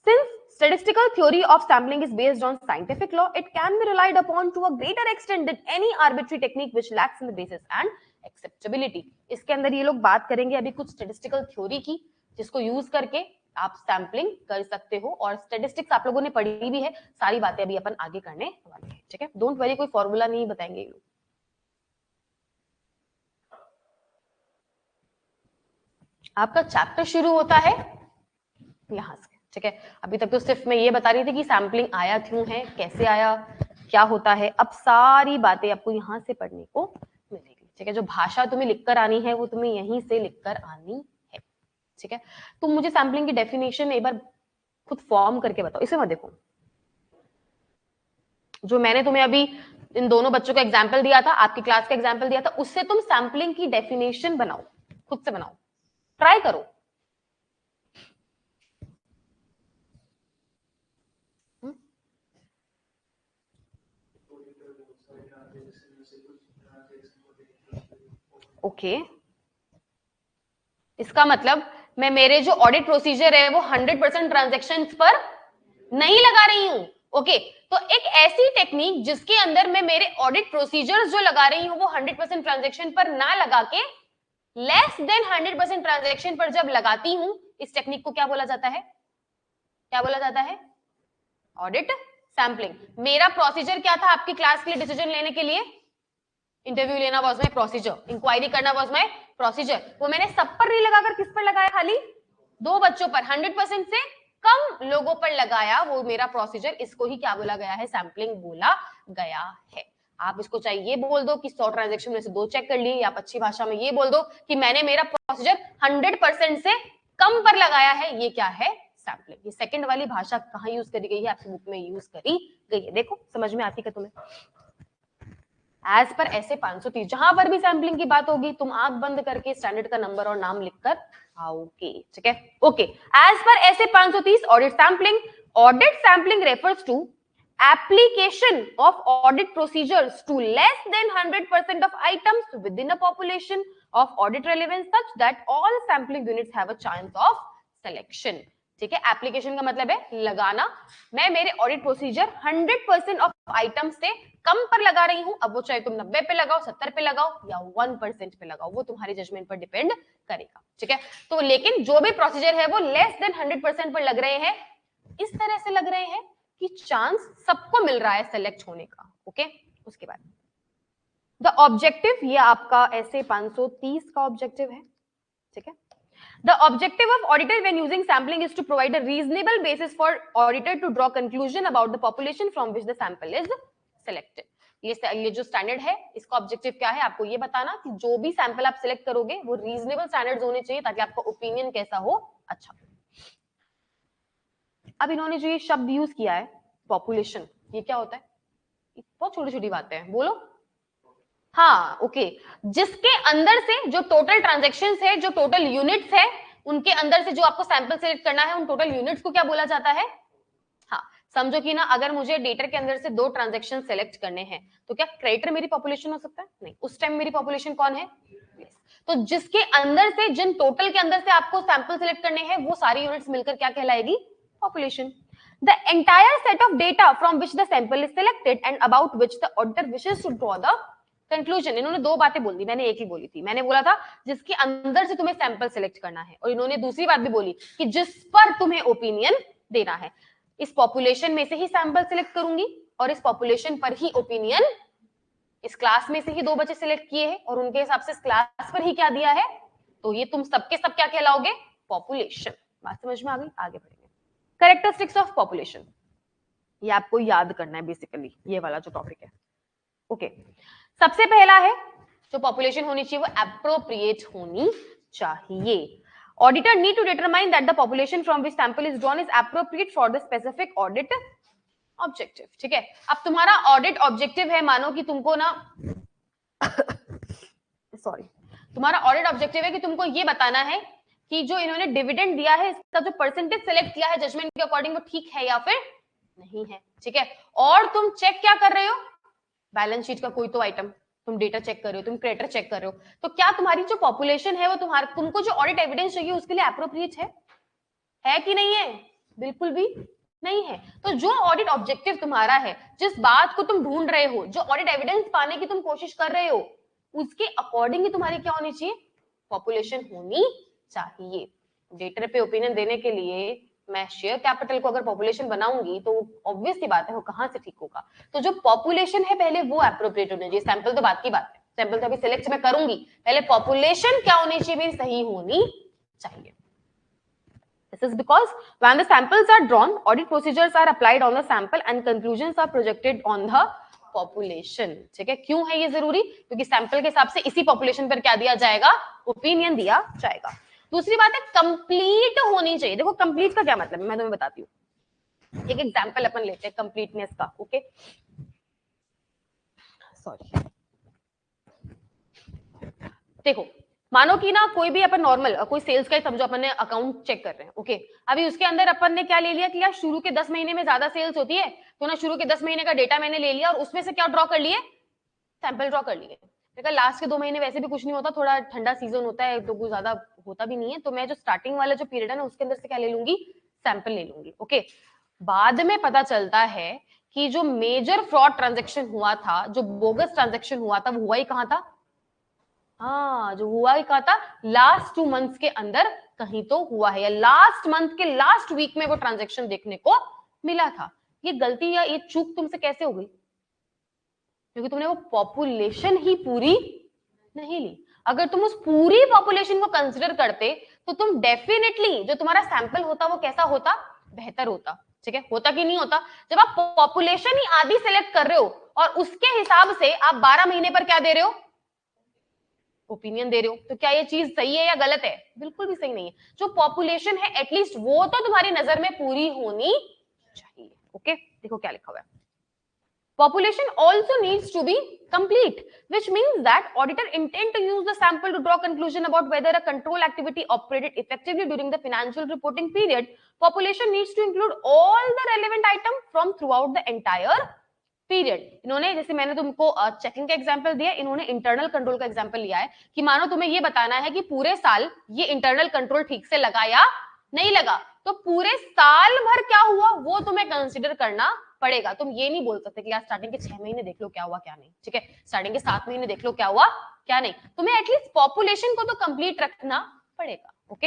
since statistical theory of sampling is based on scientific law, it can be relied upon to a greater extent than any arbitrary technique which lacks in the basis and acceptability. इसके अंदर ये लोग बात करेंगे अभी कुछ statistical theory की, जिसको यूज करके आप सैम्पलिंग कर सकते हो, और स्टैटिस्टिक्स आप लोगों ने पढ़ी भी है, सारी बातें अभी अपन आगे करने वाले हैं। ठीक है, डोंट वरी, कोई फॉर्मूला नहीं बताएंगे ये लोग। आपका चैप्टर शुरू होता है यहां से। ठीक है, अभी तक तो सिर्फ मैं ये बता रही थी कि सैम्पलिंग आया क्यों है, कैसे आया, क्या होता है। अब सारी बातें आपको यहां से पढ़ने को मिलेगी। ठीक है, जो भाषा तुम्हें लिखकर आनी है वो तुम्हें यहीं से लिखकर आनी है। ठीक है, तुम मुझे सैम्पलिंग की डेफिनेशन एक बार खुद फॉर्म करके बताओ। इसे मत देखो, जो मैंने तुम्हें अभी इन दोनों बच्चों का एग्जाम्पल दिया था, आपकी क्लास का एग्जाम्पल दिया था, उससे तुम सैम्पलिंग की डेफिनेशन बनाओ, खुद से बनाओ, ट्राई करो। ओके, इसका मतलब मैं मेरे जो ऑडिट प्रोसीजर है वो 100% ट्रांजैक्शन पर नहीं लगा रही हूं। ओके, तो एक ऐसी टेक्निक जिसके अंदर मैं मेरे ऑडिट प्रोसीजर्स जो लगा रही हूं वो 100% ट्रांजैक्शन पर ना लगा के लेस देन 100% ट्रांजैक्शन पर जब लगाती हूं, इस टेक्निक को क्या बोला जाता है? क्या बोला जाता है? Audit sampling. मेरा प्रोसीजर क्या था आपकी क्लास के लिए डिसीजन लेने के लिए? इंटरव्यू लेना वाज माय प्रोसीजर, इंक्वायरी करना वाज माय प्रोसीजर। वो मैंने सब पर नहीं लगाकर किस पर लगाया? खाली 2 बच्चों पर, 100% से कम लोगों पर लगाया, वो मेरा प्रोसीजर। इसको ही क्या बोला गया है? सैम्पलिंग बोला गया है। आप इसको चाहे ये बोल दो कि 100 ट्रांजैक्शन में से 2 चेक कर लिए, या अच्छी भाषा में ये बोल दो कि मैंने मेरा प्रोसीजर 100% से कम पर लगाया है। ये क्या है? सैम्पलिंग। ये सेकंड वाली भाषा कहां यूज करी गई है? आपकी बुक में यूज करी गई है। देखो समझ में आती है तुम्हें? एज पर ऐसे 530, जहां पर भी सैम्पलिंग की बात होगी तुम आंख बंद करके स्टैंडर्ड का नंबर और नाम लिखकर आओगे। ठीक है, ओके। एज पर ऐसे 530 audit sampling refers to application of audit procedures to less than 100% of items within a population of audit relevance such that all sampling units have a chance of selection. ठीक है, application का मतलब है लगाना। मैं मेरे audit procedure 100% of item से कम पर लगा रही हूं। अब वो चाहे तुम 90 पे लगाओ, 70 पे लगाओ या 1% पे लगाओ, वो तुम्हारी जजमेंट पर डिपेंड करेगा। ठीक है, तो लेकिन जो भी प्रोसीजर है वो लेस देन 100% पर लग रहे हैं, इस तरह से लग रहे हैं कि चांस सबको मिल रहा है सेलेक्ट होने का। ओके, उसके बाद द ऑब्जेक्टिव, ये आपका ऐसे 530 का ऑब्जेक्टिव है। ठीक है, the objective of auditor when using sampling is to provide a reasonable basis for auditor to draw conclusion about the population from which the sample is selected. ये जो स्टैंडर्ड है, इसका ऑब्जेक्टिव क्या है? आपको ये बताना कि जो भी सैंपल आप सिलेक्ट करोगे वो रीजनेबल स्टैंडर्ड्स होने चाहिए ताकि आपका ओपिनियन कैसा हो? अच्छा। अब इन्होंने जो ये शब्द यूज किया है पॉपुलेशन, ये क्या होता है? बहुत छोटी छोटी बातें हैं, बोलो। हाँ, ओके। जिसके अंदर से जो टोटल ट्रांजैक्शंस है, जो टोटल यूनिट्स है, उनके अंदर से जो आपको सैंपल सेलेक्ट करना है, उन टोटल यूनिट्स को क्या बोला जाता है? हाँ, समझो कि ना अगर मुझे डेटर के अंदर से 2 ट्रांजैक्शन सेलेक्ट करने हैं तो क्या क्रेडिटर मेरी पॉपुलेशन हो सकता है? नहीं, उस टाइम मेरी पॉपुलेशन कौन है? तो जिसके अंदर से, जिन टोटल के अंदर से आपको सैंपल सेलेक्ट करने हैं, वो सारी यूनिट्स मिलकर क्या कहलाएगी? Population. The entire set of data from which the sample is selected and about which the auditor wishes to draw the conclusion. इन्होंने 2 बातें बोल दी, मैंने एक ही बोली थी। मैंने बोला था जिसके अंदर से तुम्हें सैंपल सेलेक्ट करना है, और इन्होंने दूसरी बात भी बोली कि जिस पर तुम्हें ओपिनियन देना है। इस पॉपुलेशन में से ही सैंपल सेलेक्ट करूंगी और इस पॉपुलेशन पर ही ओपिनियन। इस क्लास में से ही 2 बच्चे सिलेक्ट किए हैं और उनके हिसाब से इस क्लास पर ही क्या दिया है, तो ये तुम सबके सब क्या कहलाओगे? पॉपुलेशन। बात समझ में आ गई? आगे बढ़ेंगे। कैरेक्टरिस्टिक्स ऑफ पॉपुलेशन, ये आपको याद करना है बेसिकली, ये वाला जो टॉपिक है। ओके, सबसे पहला है जो पॉपुलेशन होनी चाहिए वो एप्रोप्रिएट होनी चाहिए। Auditor need to determine that the population from which sample is drawn is appropriate for the specific audit objective. ठीक है, अब तुम्हारा ऑडिट ऑब्जेक्टिव है, मानो कि तुमको ना सॉरी, तुम्हारा ऑडिट ऑब्जेक्टिव है कि तुमको ये बताना है कि जो इन्होंने डिविडेंड दिया है, इसका जो परसेंटेज सेलेक्ट किया है जजमेंट के अकॉर्डिंग, वो ठीक है या फिर नहीं है। ठीक है, और तुम चेक क्या कर रहे हो? बैलेंस शीट का कोई तो आइटम, तुम डेटा चेक कर रहे हो, तुम क्रेडिटर चेक कर रहे हो, तो क्या तुम्हारी जो पॉपुलेशन है वो तुमको जो ऑडिट एविडेंस चाहिए उसके लिए एप्रोप्रिएट है? है कि नहीं है? बिल्कुल भी नहीं है। तो जो ऑडिट ऑब्जेक्टिव तुम्हारा है, जिस बात को तुम ढूंढ रहे हो, जो ऑडिट एविडेंस पाने की तुम कोशिश कर रहे हो, उसके अकॉर्डिंग ही तुम्हारी क्या होनी चाहिए? पॉपुलेशन होनी चाहिए। डेटा पे ओपिनियन देने के लिए मैं शेयर कैपिटल को अगर पॉपुलेशन बनाऊंगी तो ऑब्वियस सी बात है वो कहां से ठीक होगा? तो जो पॉपुलेशन है पहले वो एप्रोप्रिएट होनी चाहिए। सैंपल तो बात की बात है, सैंपल तो अभी सिलेक्ट मैं करूंगी, पहले पॉपुलेशन क्या होनी चाहिए? मेरी सही होनी चाहिए। This is because when the samples are drawn, audit procedures are applied on the sample and conclusions are projected on the population. ठीक है, क्यों है ये जरूरी? क्योंकि सैंपल के हिसाब से इसी पॉपुलेशन पर क्या दिया जाएगा? ओपिनियन दिया जाएगा। दूसरी बात है कंप्लीट होनी चाहिए। देखो कंप्लीट का क्या मतलब है मैं तुम्हें बताती हूँ। एक एग्जांपल अपन लेते हैं कंप्लीटनेस का। ओके, सॉरी, देखो मानो कि ना कोई भी अपन नॉर्मल कोई सेल्स का ही समझो, अपन ने अकाउंट चेक कर रहे हैं। ओके, अभी उसके अंदर अपन ने क्या ले लिया कि यार शुरू के 10 महीने में ज्यादा सेल्स होती है, तो ना शुरू के 10 महीने का डेटा मैंने ले लिया और उसमें से क्या ड्रॉ कर लिए? सैंपल ड्रॉ कर लिए। देखा लास्ट के 2 महीने वैसे भी कुछ नहीं होता, थोड़ा ठंडा सीजन होता है तो कुछ ज्यादा होता भी नहीं है, तो मैं जो स्टार्टिंग वाला जो पीरियड है ना उसके अंदर से क्या ले लूंगी? सैंपल ले लूंगी। ओके, बाद में पता चलता है कि जो मेजर फ्रॉड ट्रांजेक्शन हुआ था, जो बोगस ट्रांजेक्शन हुआ था, वो हुआ ही कहां था? हाँ, जो हुआ ही कहा था लास्ट 2 मंथ्स के अंदर कहीं तो हुआ है, या लास्ट मंथ के लास्ट वीक में वो ट्रांजैक्शन देखने को मिला था। ये गलती या ये चूक तुमसे कैसे हो गई? क्योंकि तुमने वो पॉपुलेशन ही पूरी नहीं ली। अगर तुम उस पूरी पॉपुलेशन को कंसिडर करते तो तुम डेफिनेटली जो तुम्हारा सैंपल होता वो कैसा होता? बेहतर होता। ठीक है, होता कि नहीं होता? जब आप पॉपुलेशन ही आधी सिलेक्ट कर रहे हो और उसके हिसाब से आप 12 महीने पर क्या दे रहे हो? ओपिनियन दे रहे हो, तो क्या ये चीज सही है या गलत है? बिल्कुल भी सही नहीं है। जो पॉपुलेशन है एटलीस्ट वो तो तुम्हारी नजर में पूरी होनी चाहिए। ओके, देखो क्या लिखा हुआ है। Population also needs to be complete, which means that auditor intend to use the sample to draw conclusion about whether a control activity operated effectively during the financial reporting period. Population needs to include all the relevant items from throughout the entire period. इन्होंने जैसे मैंने तुमको checking का example दिया, इन्होंने internal control का example लिया है कि मानो तुम्हें ये बताना है कि पूरे साल ये इंटरनल कंट्रोल ठीक से लगा या नहीं लगा, तो पूरे साल भर क्या हुआ वो तुम्हें कंसिडर करना पड़ेगा। तुम ये नहीं बोल सकते कि यार स्टार्टिंग के 6 महीने देख लो क्या हुआ क्या नहीं। ठीक है, स्टार्टिंग के 7 महीने देख लो क्या हुआ क्या नहीं। तुम्हें एटलीस्ट पॉपुलेशन को तो कंप्लीट रखना पड़ेगा। Okay,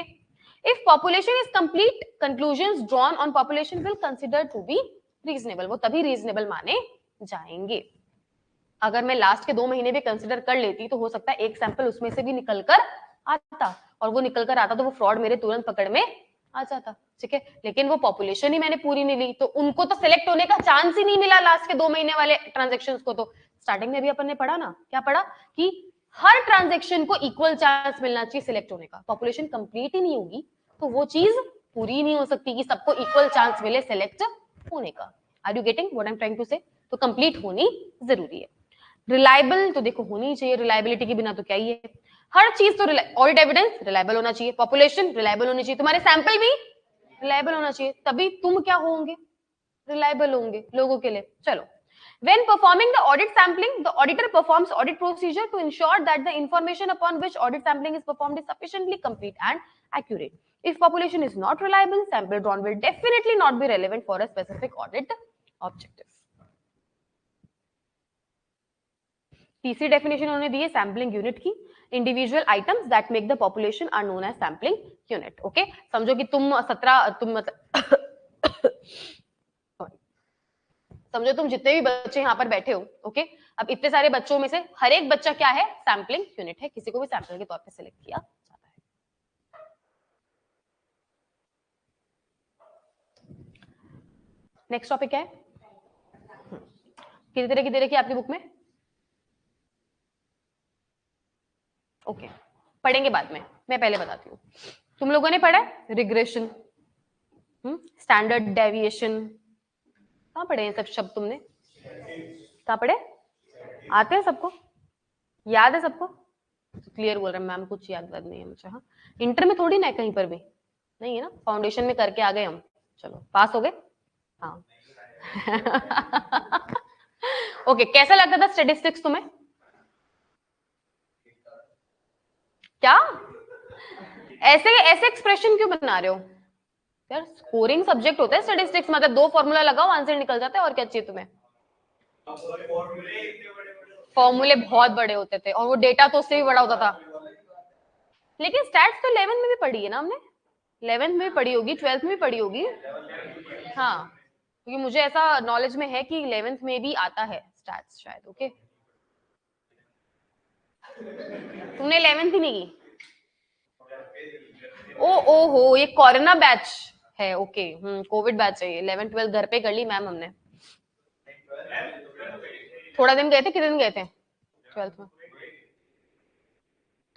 if population is complete, conclusions drawn on population will consider to be reasonable, वो तभी रीजनेबल माने जाएंगे। अगर मैं लास्ट के 2 महीने भी कंसिडर कर लेती तो हो सकता है एक सैंपल उसमें से भी निकल कर आता, और वो निकल कर आता तो वो फ्रॉड मेरे तुरंत पकड़ में आ जाता। ठीक है, लेकिन वो पॉपुलेशन ही मैंने पूरी नहीं ली तो उनको तो सिलेक्ट होने का चांस ही नहीं मिला लास्ट के 2 महीने वाले ट्रांजेक्शन्स को। तो स्टार्टिंग में भी अपन ने पढ़ा ना, क्या पढ़ा कि हर ट्रांजेक्शन को इक्वल चांस मिलना चाहिए सिलेक्ट होने का। पॉपुलेशन कंप्लीट ही नहीं होगी तो वो चीज पूरी नहीं हो सकती कि सबको इक्वल चांस मिले सिलेक्ट होने का। Are you getting what I am trying to say? तो कंप्लीट होनी जरूरी है। रिलायबल तो देखो होनी चाहिए, रिलायबिलिटी के बिना तो क्या ही है। हर चीज तो ऑडिट एविडेंस रिलायबल होना चाहिए, पॉपुलेशन रिलायबल होनी चाहिए, तुम्हारे सैंपल भी रिलायबल होना चाहिए, तभी तुम क्या होंगे? रिलायबल होंगे लोगों के लिए। चलो, when performing the audit sampling, the auditor performs audit procedure to ensure that the information upon which audit sampling is performed is sufficiently complete and accurate. If population is not reliable, sample drawn will definitely not be relevant for a specific audit objective. तीसरी definition उन्होंने दी है sampling unit की, individual items that make the population are known as sampling unit. Okay, समझो कि समझो तुम जितने भी बच्चे यहाँ पर बैठे हो, ओके, अब इतने सारे बच्चों में से हर एक बच्चा क्या है? सैम्पलिंग यूनिट है, किसी को भी सैंपल के तौर पे सिलेक्ट किया जाता है। नेक्स्ट टॉपिक क्या है? कितनी तरह की दे रखी है आपकी बुक में? ओके, पढ़ेंगे बाद में, मैं पहले बताती हूँ। तुम लोगों ने पढ़ा है रिग्रेशन, स्टैंडर्ड डेविएशन, कहाँ पढ़े हैं सब शब्द तुमने? कहाँ पढ़े? आते हैं सबको? याद है सबको? क्लियर बोल रहे हैं मैम, कुछ याद नहीं है मुझे। हाँ, इंटर में थोड़ी ना है, कहीं पर भी नहीं है ना, फाउंडेशन में करके आ गए हम। चलो पास हो गए। हाँ ओके, कैसा लगता था स्टैटिस्टिक्स तुम्हें? क्या ऐसे ऐसे एक्सप्रेशन क्यों बना रहे हो? यार स्कोरिंग सब्जेक्ट होता है स्टैटिस्टिक्स, मतलब 2 फॉर्मूला लगाओ आंसर निकल जाता है, और क्या चाहिए तुम्हें। फॉर्मूले बहुत बड़े होते थे और वो डेटा तो उससे भी बड़ा होता था। लेकिन स्टैट्स तो 11th में भी पढ़ी है ना हमने, 11th में भी पढ़ी होगी, 12th में भी पढ़ी होगी। हाँ, क्योंकि मुझे ऐसा नॉलेज में है कि 11th में भी आता है स्टैट्स शायद। ओके, तुमने 11th ही नहीं की। ओ हो, ये कोरोना बैच है। ओके, कोविड बैच है ये। 11th 12th घर पे कर ली मैम हमने। थोड़ा दिन गए थे, कितने दिन गए थे 12th में?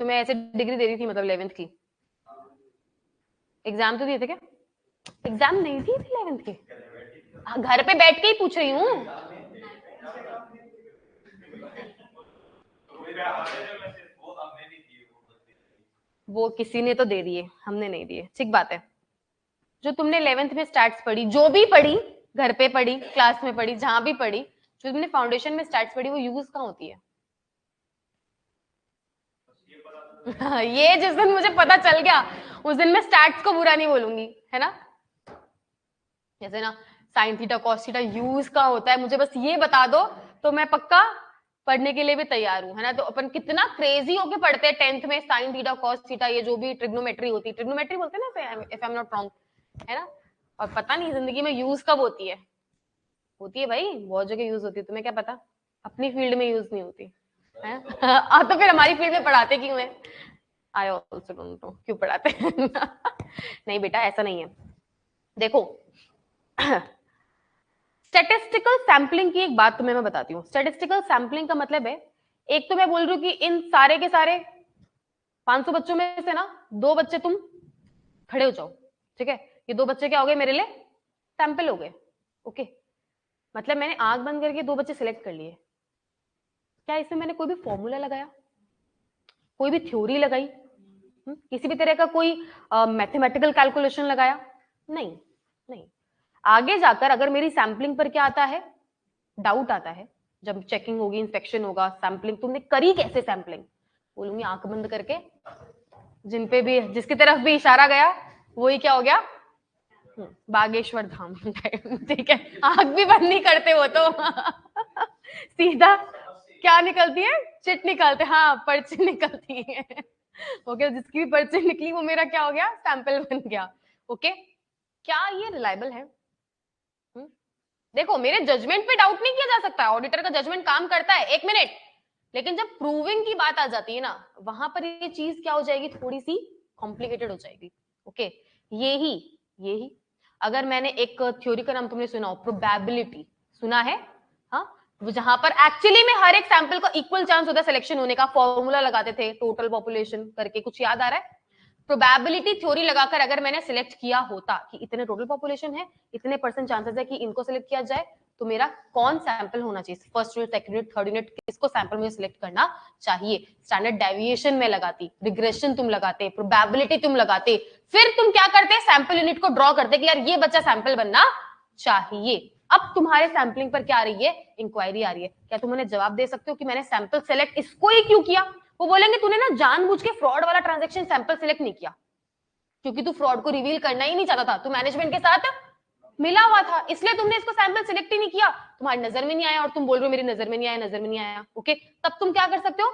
तुम्हें ऐसे डिग्री दे दी थी मतलब 11th की? एग्जाम तो दिए थे क्या? एग्जाम नहीं दिए थे 11th के? घर पे बैठ के ही पूछ रही हूँ। वो किसी ने तो दे दिए, हमने नहीं दिए। ठीक बात है। जो तुमने 11th में स्टैट्स पढ़ी, जो भी पढ़ी, घर पे पढ़ी, क्लास में पढ़ी, जहां भी पढ़ी, जो तुमने फाउंडेशन में स्टैट्स पढ़ी, वो यूज कहाँ होती है? ये जिस दिन मुझे पता चल गया उस दिन मैं स्टैट्स को बुरा नहीं बोलूंगी, है ना। जैसे ना sine theta cos theta use का होता है, मुझे बस ये बता दो तो मैं पक्का पढ़ने के लिए भी तैयार हूँ, है ना। तो अपन कितना क्रेजी होके पढ़ते हैं 10th में, साइन थीटा कॉस थीटा, ये जो भी ट्रिग्नोमेट्री होती है, ट्रिग्नोमेट्री बोलते हैं ना if I am not wrong, है ना। और पता नहीं जिंदगी में यूज कब होती है। होती है भाई, बहुत जगह यूज होती है, तुम्हें क्या पता, अपनी फील्ड में यूज नहीं होती है। तो फिर हमारी फील्ड में पढ़ाते क्यों है? आई ऑल्सो डोंट नो क्यों पढ़ाते हैं। नहीं बेटा, ऐसा नहीं है। देखो, स्टैटिस्टिकल सैंपलिंग की एक बात तुम्हें मैं बताती हूँ। स्टैटिस्टिकल सैंपलिंग का मतलब है, एक तो मैं बोल रही हूँ कि इन सारे के सारे 500 बच्चों में से ना 2 बच्चे तुम खड़े हो जाओ, ठीक है। ये 2 बच्चे क्या हो गए मेरे लिए? सैंपल हो गए। ओके, मतलब मैंने आंख बंद करके 2 बच्चे सिलेक्ट कर लिए। क्या इसमें मैंने कोई भी फॉर्मूला लगाया, कोई भी थ्योरी लगाई, किसी भी तरह का कोई मैथमेटिकल कैलकुलेशन लगाया? नहीं, नहीं। आगे जाकर अगर मेरी सैंपलिंग पर क्या आता है, डाउट आता है, जब चेकिंग होगी, इंस्पेक्शन होगा, सैंपलिंग तुमने करी कैसे सैंपलिंग, बोलूंगी आंख बंद करके, जिन पे भी जिसकी तरफ भी इशारा गया वही क्या हो गया, बागेश्वर धाम। ठीक है, आंख भी बंद नहीं करते वो तो। सीधा क्या निकलती है, चिट निकलते, हाँ पर्ची निकलती है। ओके, जिसकी भी पर्ची निकली वो मेरा क्या हो गया, सैंपल बन गया। ओके, क्या ये रिलायबल है? देखो, मेरे जजमेंट पे डाउट नहीं किया जा सकता, ऑडिटर का जजमेंट काम करता है, 1 मिनट। लेकिन जब प्रूविंग की बात आ जाती है ना, वहां पर ये चीज क्या हो जाएगी, थोड़ी सी कॉम्प्लिकेटेड हो जाएगी। ओके, यही अगर मैंने एक थ्योरी का नाम तुमने सुना हो, प्रोबेबिलिटी, सुना है? हाँ, जहां पर एक्चुअली में हर एक सैंपल का इक्वल चांस होता है सिलेक्शन होने का, फॉर्मूला लगाते थे टोटल पॉपुलेशन करके, कुछ याद आ रहा है? प्रोबेबिलिटी थ्योरी लगाकर अगर मैंने सिलेक्ट किया होता कि इतने टोटल पॉपुलेशन है, इतने % चांसेस है कि इनको सिलेक्ट किया जाए, तो मेरा कौन सैंपल होना चाहिए, first unit, second unit, third unit, किसको सैंपल मुझे सिलेक्ट करना चाहिए, स्टैंडर्ड डेविएशन में लगाती, रिग्रेशन तुम लगाते, प्रोबेबिलिटी तुम लगाते, फिर तुम क्या करते, सैंपल यूनिट को ड्रॉ करते कि यार ये बच्चा सैंपल बनना चाहिए। अब तुम्हारे सैंपलिंग पर क्या आ रही है, इंक्वायरी आ रही है, क्या तुम उन्हें जवाब दे सकते हो कि मैंने सैंपल सेलेक्ट इसको ही क्यों किया? वो बोलेंगे तूने ना जानबूझ के फ्रॉड वाला ट्रांजैक्शन सैंपल सिलेक्ट नहीं किया, क्योंकि तू फ्रॉड को रिवील करना ही नहीं चाहता था, तू मैनेजमेंट के साथ मिला हुआ था, इसलिए तुमने इसको सैंपल सिलेक्ट ही नहीं किया, तुम्हारी नजर में नहीं आया, और तुम बोल रहे हो मेरी नजर में नहीं आया, नजर में नहीं आया। ओके, तब तुम क्या कर सकते हो,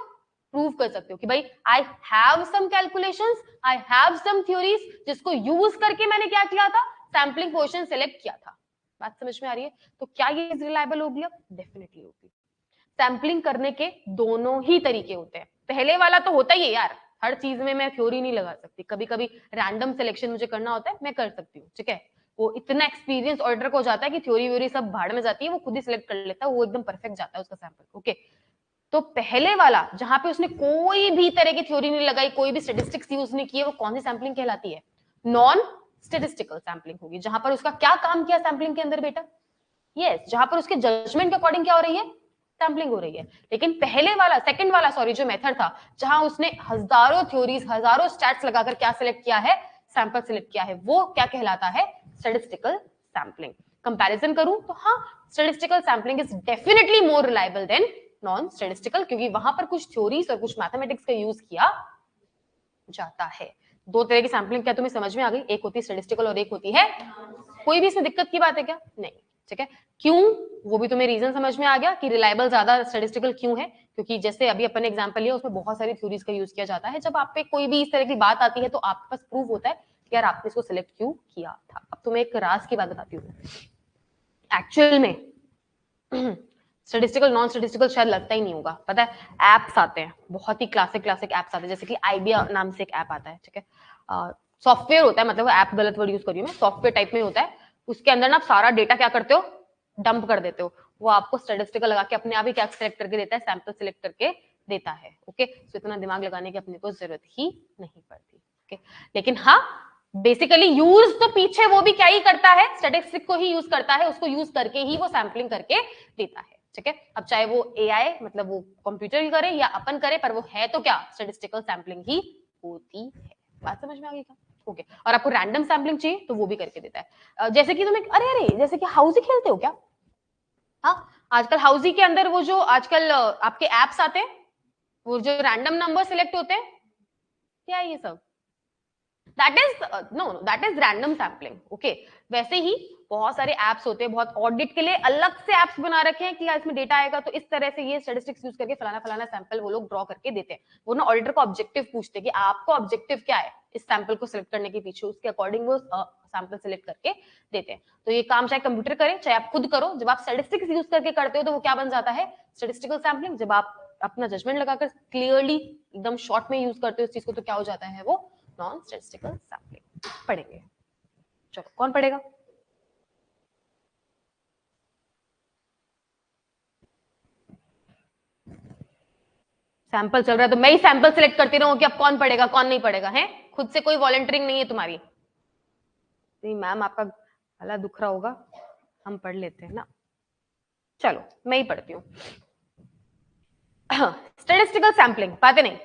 प्रूव कर सकते हो कि भाई I have some calculations, I have some theories, जिसको यूज करके मैंने क्या किया था, सैंपलिंग पोजीशन सिलेक्ट किया था। बात समझ में आ रही है? तो क्या ये रिलायबल होगी? डेफिनेटली होगी। सैंपलिंग करने के दोनों ही तरीके होते हैं। पहले वाला तो होता ही है यार, हर चीज में मैं थ्योरी नहीं लगा सकती, कभी कभी रैंडम सिलेक्शन मुझे करना होता है, मैं कर सकती हूँ, ठीक है। वो इतना एक्सपीरियंस ऑडिटर को हो जाता है कि थ्योरी व्योरी सब भाड़ में जाती है, वो खुद ही सिलेक्ट कर लेता है, वो एकदम परफेक्ट जाता है उसका सैंपल। ओके, तो पहले वाला जहां पे उसने कोई भी तरह की थ्योरी नहीं लगाई, कोई भी स्टेटिस्टिक्स यूज नहीं किए, वो कौन सी सैंपलिंग कहलाती है, नॉन स्टेटिस्टिकल सैंपलिंग होगी। जहां पर उसका क्या काम किया सैंपलिंग के अंदर बेटा, यस, जहां पर उसके जजमेंट के अकॉर्डिंग क्या हो रही है, सैंपलिंग हो रही है। लेकिन पहले वाला, सेकंड वाला सॉरी, जो मेथड था, जहां उसने हजारों थ्योरीज, हजारों स्टैट्स लगाकर क्या सिलेक्ट किया है, सैंपल सिलेक्ट किया है, वो क्या कहलाता है, स्टैटिस्टिकल सैंपलिंग। कंपैरिजन करूं तो हाँ, statistical sampling is definitely more reliable then non statistical, क्योंकि वहां पर कुछ थ्योरीज और कुछ मैथमेटिक्स का यूज किया जाता है। दो तरह की सैम्पलिंग क्या तुम्हें समझ में आ गई? एक होती है स्टैटिस्टिकल और एक होती है, कोई भी इसमें दिक्कत की बात है क्या? नहीं, ठीक है। क्यों, वो भी तुम्हें रीजन समझ में आ गया कि रिलायबल ज्यादा स्टैटिस्टिकल क्यों है, क्योंकि जैसे अभी अपन ने एग्जांपल लिया उसमें बहुत सारी थ्योरीज का यूज किया जाता है। जब आप पे कोई भी इस तरह की बात आती है तो आपके पास प्रूफ होता है कि यार आपने इसको सिलेक्ट क्यों किया था। अब तुम्हें एक राज की बात बताती हूँ, एक्चुअल में स्टैटिस्टिकल नॉन स्टैटिस्टिकल शायद लगता ही नहीं होगा, पता है एप्स आते हैं, बहुत ही क्लासिक एप्स आते हैं, जैसे कि आइडिया नाम से एक ऐप आता है, ठीक है। सॉफ्टवेयर होता है, मतलब ऐप गलत वर्ड यूज करी मैं, सॉफ्टवेयर टाइप में होता है। उसके अंदर ना आप सारा डेटा क्या करते हो, डंप कर देते हो। वो आपको स्टैटिस्टिकल लगा के अपने आप ही क्या सिलेक्ट करके देता है, सैंपल सिलेक्ट करके देता है। ओके, तो इतना दिमाग लगाने की अपने को जरूरत ही नहीं पड़ती। ओके, लेकिन हाँ बेसिकली यूज तो पीछे वो भी क्या ही करता है, स्टैटिस्टिक को ही यूज करता है, उसको यूज करके ही वो सैंपलिंग करके देता है, ठीक है। अब चाहे वो एआई मतलब वो कंप्यूटर ही करे या अपन करे, पर वो है तो क्या स्टैटिस्टिकल सैंपलिंग ही होती है। बात समझ में आ गई क्या? ओके, और आपको रैंडम सैंपलिंग चाहिए तो वो भी करके देता है। जैसे कि तुम्हें अरे जैसे कि हाउसी खेलते हो क्या? हाँ, आजकल हाउसी के अंदर वो जो आजकल आपके एप्स आते हैं, वो जो रैंडम नंबर सिलेक्ट होते हैं, क्या है ये सब? That is know that is random sampling. Okay, वैसे ही बहुत सारे एप्स होते हैं, बहुत ऑडिट के लिए अलग से एप्स बना रखे हैं कि इसमें डेटा आएगा तो इस तरह से ये स्टैटिस्टिक्स यूज करके फलाना फलाना सैंपल वो लोग ड्रॉ करके देते हैं। वो ना ऑडिटर को ऑब्जेक्टिव पूछते हैं कि आपको ऑब्जेक्टिव क्या है इस सैंपल को सिलेक्ट करने के पीछे, उसके अकॉर्डिंग वो सैंपल सिलेक्ट करके देते हैं। तो ये काम चाहे कंप्यूटर करे चाहे आप खुद करो, जब आप स्टैटिस्टिक्स यूज करके करते हो तो वो क्या बन जाता है, स्टैटिस्टिकल सैंपलिंग। जब आप अपना जजमेंट लगाकर क्लियरली एकदम शॉर्ट में यूज करते हो इस चीज को तो क्या हो जाता है, वो नॉन स्टैटिस्टिकल सैंपलिंग। पढ़ेंगे, चलो कौन पढ़ेगा? सैंपल चल रहा है तो मैं ही सैंपल सिलेक्ट करती रहूं कि अब कौन पढ़ेगा कौन नहीं पढ़ेगा है? खुद से कोई वॉलंटियरिंग नहीं है तुम्हारी? नहीं मैम, आपका गला दुख रहा होगा, हम पढ़ लेते हैं ना। चलो मैं ही पढ़ती हूँ। स्टैटिस्टिकल सैंपलिंग बातें नहीं।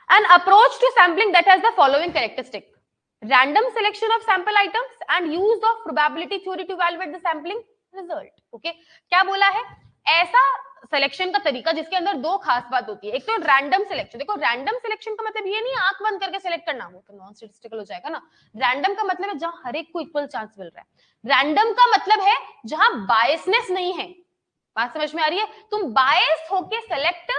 An approach to sampling that has the following characteristic: random selection of sample items and use of probability theory to evaluate the sampling result. Okay, क्या बोला है? ऐसा सिलेक्शन का तरीका जिसके अंदर दो खास बात होती है। एक तो रैंडम सिलेक्शन, देखो रैंडम सिलेक्शन का मतलब ये नहीं आंख बंद करके सिलेक्ट करना, वो तो नॉन स्टैटिस्टिकल हो जाएगा ना। रैंडम का मतलब है जहां हर एक को इक्वल चांस मिल रहा है। रैंडम का मतलब है जहां बायसनेस नहीं है। बात समझ में आ रही है? तुम बायस होके सेलेक्ट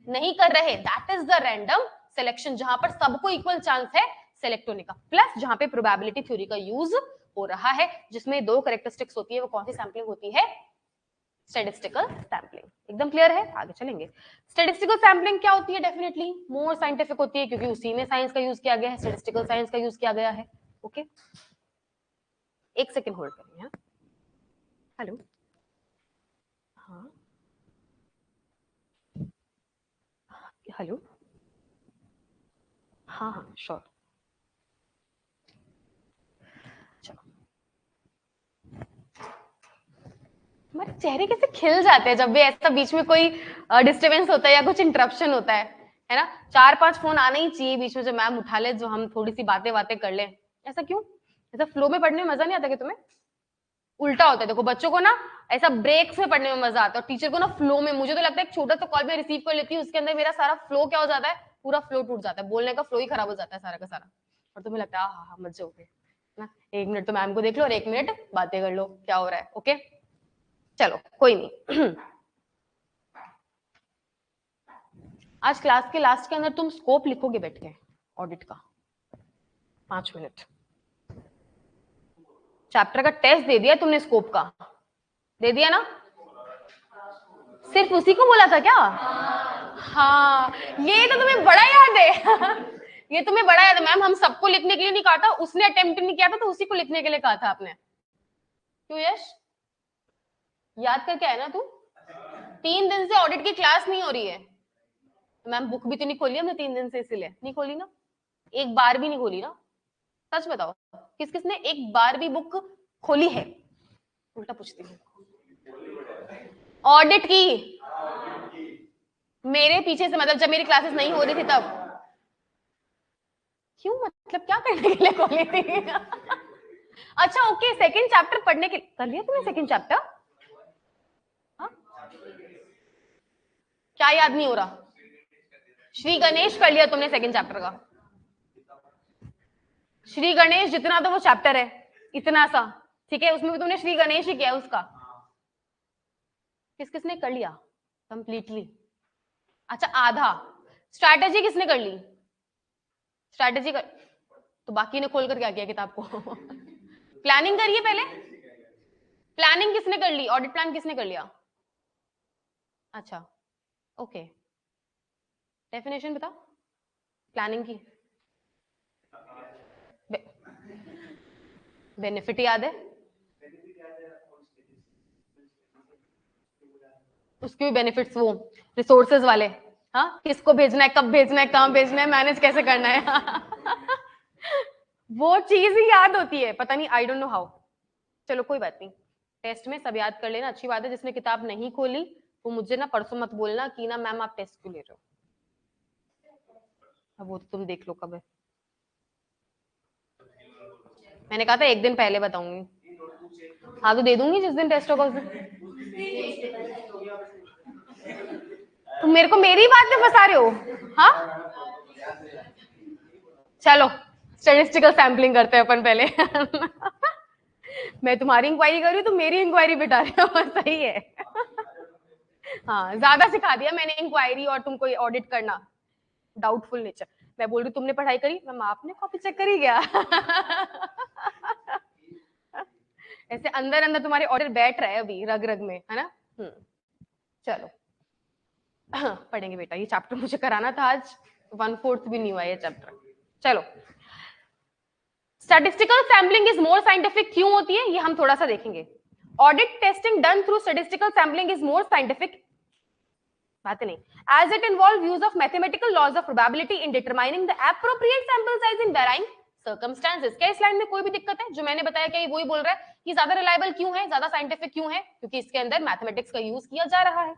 नहीं कर रहे, that is the random selection, जहां पर सबको इक्वल चांस है सेलेक्ट होने का, प्लस जहां पे प्रोबेबिलिटी थ्योरी का यूज हो रहा है, जिसमें दो कैरेक्टरिस्टिक्स होती है। वो कौन सी सैंपलिंग होती है? Statistical sampling. एकदम क्लियर है? आगे चलेंगे। स्टैटिस्टिकल सैंपलिंग क्या होती है? डेफिनेटली मोर साइंटिफिक होती है, क्योंकि उसी में साइंस का यूज किया गया है, स्टैटिस्टिकल साइंस का यूज किया गया है। ओके, एक सेकेंड होल्ड करिए। हेलो, हाँ हेलो, हाँ हाँ श्योर। हमारे चेहरे कैसे खिल जाते हैं जब भी ऐसा बीच में कोई डिस्टरबेंस होता है या कुछ इंटरप्शन होता है ना? 4-5 फोन आना ही चाहिए बीच में, जो मैम उठा ले, जो हम थोड़ी सी बातें बातें कर ले। ऐसा क्यों? ऐसा फ्लो में पढ़ने में मजा नहीं आता कि तुम्हें? उल्टा होता है, देखो बच्चों को ना ऐसा ब्रेक्स में पढ़ने में मजा आता है और टीचर को ना फ्लो में। मुझे तो लगता है एक छोटा सा कॉल में रिसीव कर लेती हूँ, उसके अंदर मेरा सारा फ्लो क्या हो जाता है, पूरा फ्लो टूट जाता है, बोलने का फ्लो ही खराब हो जाता है सारा का सारा। और तुम्हें लगता है हाँ हाँ मजे हो गए ना, 1 मिनट तो मैम को देख लो और 1 मिनट बातें कर लो, क्या हो रहा है। ओके चलो कोई नहीं। आज क्लास के लास्ट के अंदर तुम स्कोप लिखोगे बैठ के ऑडिट का, 5 मिनट। चैप्टर का टेस्ट दे दिया तुमने, स्कोप का दे दिया ना? सिर्फ उसी को बोला था क्या? हाँ, ये तो तुम्हें बड़ा याद है। ये तुम्हें बड़ा याद है मैम, हम सबको लिखने के लिए नहीं कहा था, उसने अटेम्प्ट नहीं किया था तो उसी को लिखने के लिए कहा था आपने। क्यों यश, याद करके आया ना तू? 3 दिन से ऑडिट की क्लास नहीं हो रही है मैम, बुक भी तो नहीं खोली हमने 3 दिन से, इसीलिए नहीं खोली ना, एक बार भी नहीं खोली ना? सच बताओ, किस किसने एक बार भी बुक खोली है? उल्टा पूछती हूँ। ऑडिट की मेरे पीछे से, मतलब जब मेरी क्लासेस नहीं हो रही थी तब। क्यों, मतलब क्या करने के लिए खोली थी? अच्छा ओके, सेकंड चैप्टर पढ़ने के कर लिया तुमने सेकंड चैप्टर? हाँ? क्या याद नहीं हो रहा? श्री गणेश कर लिया तुमने सेकंड चैप्टर का? श्री गणेश जितना तो वो चैप्टर है इतना सा, ठीक है, उसमें भी तुमने श्री गणेश ही किया है उसका। किस किसने कर लिया कंप्लीटली? अच्छा आधा। स्ट्रैटेजी किसने कर ली? स्ट्रैटेजी कर, तो बाकी ने खोलकर क्या किया किताब को? प्लानिंग करिए पहले। प्लानिंग किसने कर ली? ऑडिट प्लान किसने कर लिया? अच्छा ओके, डेफिनेशन बता प्लानिंग की। बेनिफिट याद है? उसके भी बेनिफिट्स, वो रिसोर्सेज वाले, हाँ, किसको भेजना है, कब भेजना है, कहाँ भेजना है, मैनेज कैसे करना है। वो चीज ही याद होती है, पता नहीं, आई डोंट नो हाउ। चलो कोई बात नहीं, टेस्ट में सब याद कर लेना, अच्छी बात है। जिसने किताब नहीं खोली वो मुझे ना परसों मत बोलना कि ना मैम आप टेस्ट क्यों ले रहे हो, अब वो तो तुम देख लो कब है। मैंने कहा था एक दिन पहले बताऊंगी। हाँ तो दे दूंगी जिस दिन टेस्ट होगा उस दिन। तुम मेरे को मेरी बात में फंसा रहे हो? हाँ चलो स्टैटिस्टिकल सैम्पलिंग करते हैं अपन पहले। मैं तुम्हारी इंक्वायरी कर रही हूँ, तुम मेरी इंक्वायरी बिठा रहे हो। सही है। हाँ ज्यादा सिखा दिया मैंने इंक्वायरी और तुमको ऑडिट करना, डाउटफुल नेचर। मैं बोल रही तुमने पढ़ाई करी, मैम आपने कॉपी चेक करी क्या? ऐसे अंदर अंदर तुम्हारे ऑर्डर बैठ रहा है अभी रग रग में, है ना? चलो पढ़ेंगे बेटा, ये चैप्टर मुझे कराना था आज, 1/4 भी नहीं हुआ ये चैप्टर। चलो statistical sampling is more scientific क्यों होती है ये हम थोड़ा सा देखेंगे। Audit testing done through statistical sampling is more scientific, बात नहीं, as it involve use of mathematical laws of probability in determining the appropriate sample size in varying circumstances। क्या इस लाइन में कोई भी दिक्कत है? जो मैंने बताया क्या ये वही बोल रहा है कि ज्यादा रिलायबल क्यों है, ज्यादा साइंटिफिक क्यों है? क्योंकि इसके अंदर मैथमेटिक्स का यूज किया जा रहा है।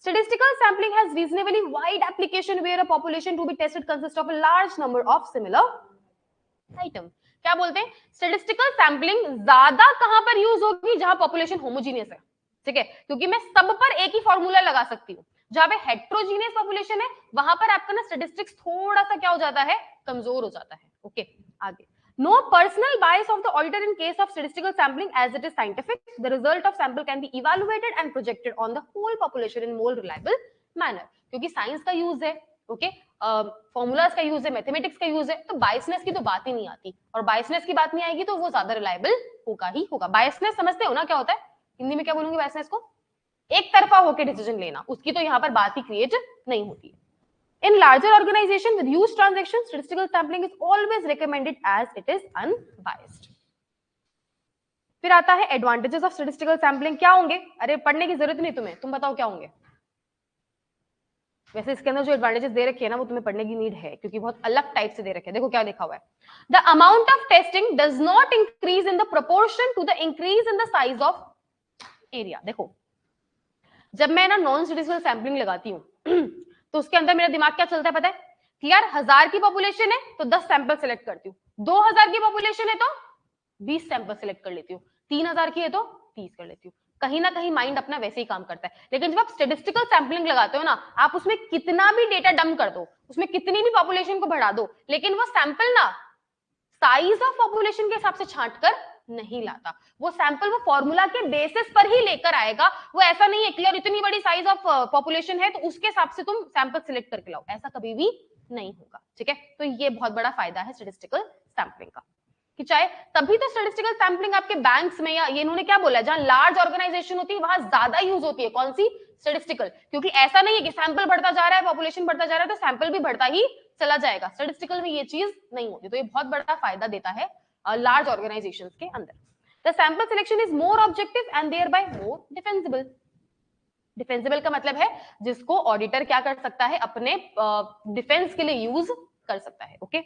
Statistical sampling has reasonably wide application where a population to be tested consists of a large number of similar item। क्या बोलते हैं? स्टैटिस्टिकल सैम्पलिंग ज्यादा कहां पर यूज होगी? जहां पॉपुलेशन होमोजीनियस है, ठीक है, क्योंकि मैं सब पर एक ही फॉर्मूला लगा सकती हूँ। जहां पे हेट्रोजीनियस पॉपुलेशन है वहां पर आपका ना स्टैटिस्टिक्स थोड़ा सा क्या हो जाता है, कमजोर हो जाता है। ओके आगे, no personal bias of the auditor in case of statistical sampling as it is scientific, the result of sample can be evaluated and projected on the whole population in more reliable manner। क्योंकि science का use है, okay, formulas का use है, mathematics का use है, तो biasness की तो बात ही नहीं आती, और बायसनेस की बात नहीं आएगी तो वो ज्यादा रिलायबल होगा ही होगा। बायसनेस समझते हो ना क्या होता है? हिंदी में क्या बोलूंगी बायसनेस को? एक तरफा होकर डिसीजन लेना, उसकी तो यहाँ पर बात ही क्रिएट नहीं होती। In larger organization with huge transactions, statistical sampling is always recommended as it is unbiased। फिर आता है एडवांटेजेस ऑफ स्टैटिस्टिकल सैम्पलिंग। क्या होंगे? अरे पढ़ने की जरूरत नहीं तुम्हें, तुम बताओ क्या होंगे। वैसे इसके अंदर जो एडवांटेजेस दे रखे हैं ना वो तुम्हें पढ़ने की नीड है, क्योंकि बहुत अलग टाइप से दे रखे हैं। देखो क्या लिखा हुआ है, the amount of testing does not increase in the proportion to the increase in the size of area. देखो जब मैं ना नॉन स्टैटिस्टिकल सैम्पलिंग लगाती हूँ तो उसके अंदर मेरा दिमाग क्या चलता है पता है कि यार 1000 की पॉपुलेशन है तो 10 सैंपल सिलेक्ट करती हूँ, 2000 की पॉपुलेशन है तो 20 सैंपल सिलेक्ट कर लेती हूँ, 3000 की है तो 30 कर लेती हूँ। कहीं ना कहीं माइंड अपना वैसे ही काम करता है। लेकिन जब आप स्टैटिस्टिकल सैम्पलिंग लगाते हो ना, आप उसमें कितना भी डेटा डंप कर दो, उसमें कितनी भी पॉपुलेशन को बढ़ा दो, लेकिन वो सैंपल ना साइज ऑफ पॉपुलेशन के हिसाब से छांट कर नहीं लाता। वो सैंपल वो फॉर्मूला के बेसिस पर ही लेकर आएगा। वो ऐसा नहीं है कि यार इतनी बड़ी साइज ऑफ पॉपुलेशन है तो उसके हिसाब से तुम सैंपल सिलेक्ट करके लाओ, ऐसा कभी भी नहीं होगा। ठीक है, तो ये बहुत बड़ा फायदा है स्टैटिस्टिकल सैंपलिंग का, कि चाहे तभी तो स्टैटिस्टिकल सैंपलिंग आपके बैंक्स में, या ये इन्होंने क्या बोला, जहां लार्ज ऑर्गेनाइजेशन होती है वहां ज्यादा यूज होती है। कौन सी? स्टैटिस्टिकल। क्योंकि ऐसा नहीं है कि सैंपल बढ़ता जा रहा है, पॉपुलेशन बढ़ता जा रहा है तो सैंपल भी बढ़ता ही चला जाएगा। स्टैटिस्टिकल में ये चीज नहीं होती, तो ये बहुत बड़ा फायदा देता है लार्ज ऑर्गेनाइजेशंस के अंदर। The sample selection is more objective and thereby more defensible. Defensible का मतलब है जिसको ऑडिटर क्या कर सकता है, अपने डिफेंस के लिए यूज कर सकता है। Okay,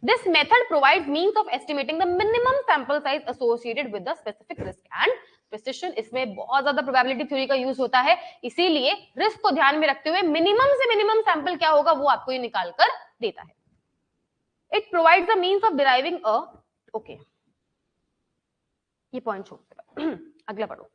this method provides means of estimating the minimum sample size associated with the specific risk and precision। इसमें बहुत ज्यादा प्रोबेबिलिटी थ्योरी का यूज होता है, इसीलिए रिस्क को ध्यान में रखते हुए मिनिमम से मिनिमम सैंपल क्या होगा वो आपको ये निकाल कर देता है। It provides a means of deriving a, okay ये पॉइंट छोड़ दो, अगला पढ़ो।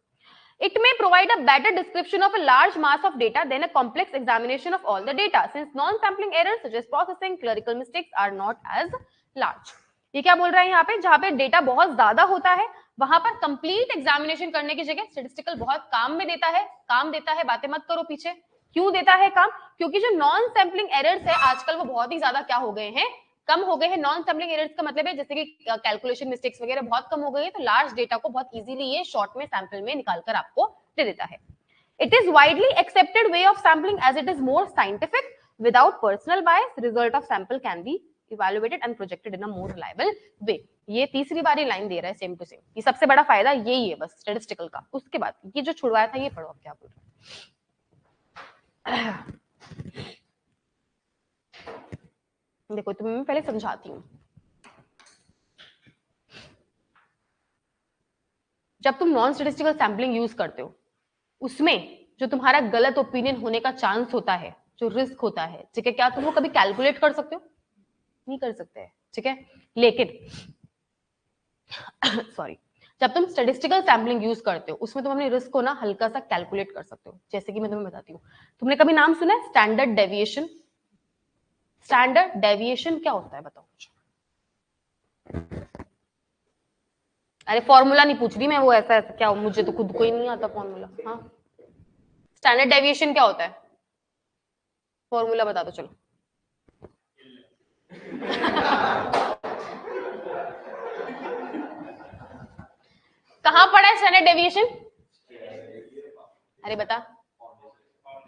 It may provide a better description of a large mass of data than a complex examination of all the data, since non-sampling errors such as processing, clerical mistakes are not as large। ये क्या बोल रहा है यहाँ पे, जहां पे data बहुत ज्यादा होता है वहां पर कंप्लीट एग्जामिनेशन करने की जगह स्टैटिस्टिकल बहुत काम में देता है, काम देता है, बातें मत करो पीछे। क्यों देता है काम? क्योंकि जो नॉन सैम्पलिंग एरर्स है आजकल वो बहुत ही ज्यादा क्या हो गए हैं, कम हो गए हैं। नॉन सैम्पलिंग एरर्स का मतलब है जैसे कि कैलकुलेशन मिस्टेक्स वगैरह बहुत कम हो गई है, तो लार्ज डेटा को बहुत इजीली ये शॉर्ट में सैंपल में निकालकर आपको दे देता है। It is widely accepted way of sampling as it is more scientific without personal bias. Result of sample can be evaluated and projected in a more reliable way. ये तीसरी बारी लाइन दे रहा है सेम टू सेम। ये सबसे बड़ा फायदा यही है बस स्टैटिस्टिकल का। उसके बाद ये जो छुड़वाया था ये पढ़ो आप क्या बोल रहे हैं। देखो तुम्हें मैं पहले समझाती हूँ। जब तुम नॉन स्टैटिस्टिकल सैम्पलिंग यूज करते हो उसमें जो तुम्हारा गलत ओपिनियन होने का चांस होता है, जो रिस्क होता है, ठीक है, क्या तुम वो कभी कैलकुलेट कर सकते हो? नहीं कर सकते हैं, ठीक है। लेकिन सॉरी, जब तुम स्टैटिस्टिकल सैम्पलिंग यूज करते हो उसमें तुम अपने रिस्क को ना हल्का सा कैलकुलेट कर सकते हो। जैसे कि मैं तुम्हें बताती हूँ, तुमने कभी नाम सुना है स्टैंडर्ड डेविएशन? स्टैंडर्ड डेविएशन क्या होता है बताओ? अरे फॉर्मूला नहीं पूछ रही मैं, वो ऐसा ऐसा क्या, मुझे तो खुद को ही नहीं आता फॉर्मूला। हाँ, स्टैंडर्ड डेविएशन क्या होता है? फॉर्मूला बता दो चलो। कहां पढ़ा है स्टैंडर्ड डेविएशन? अरे बता,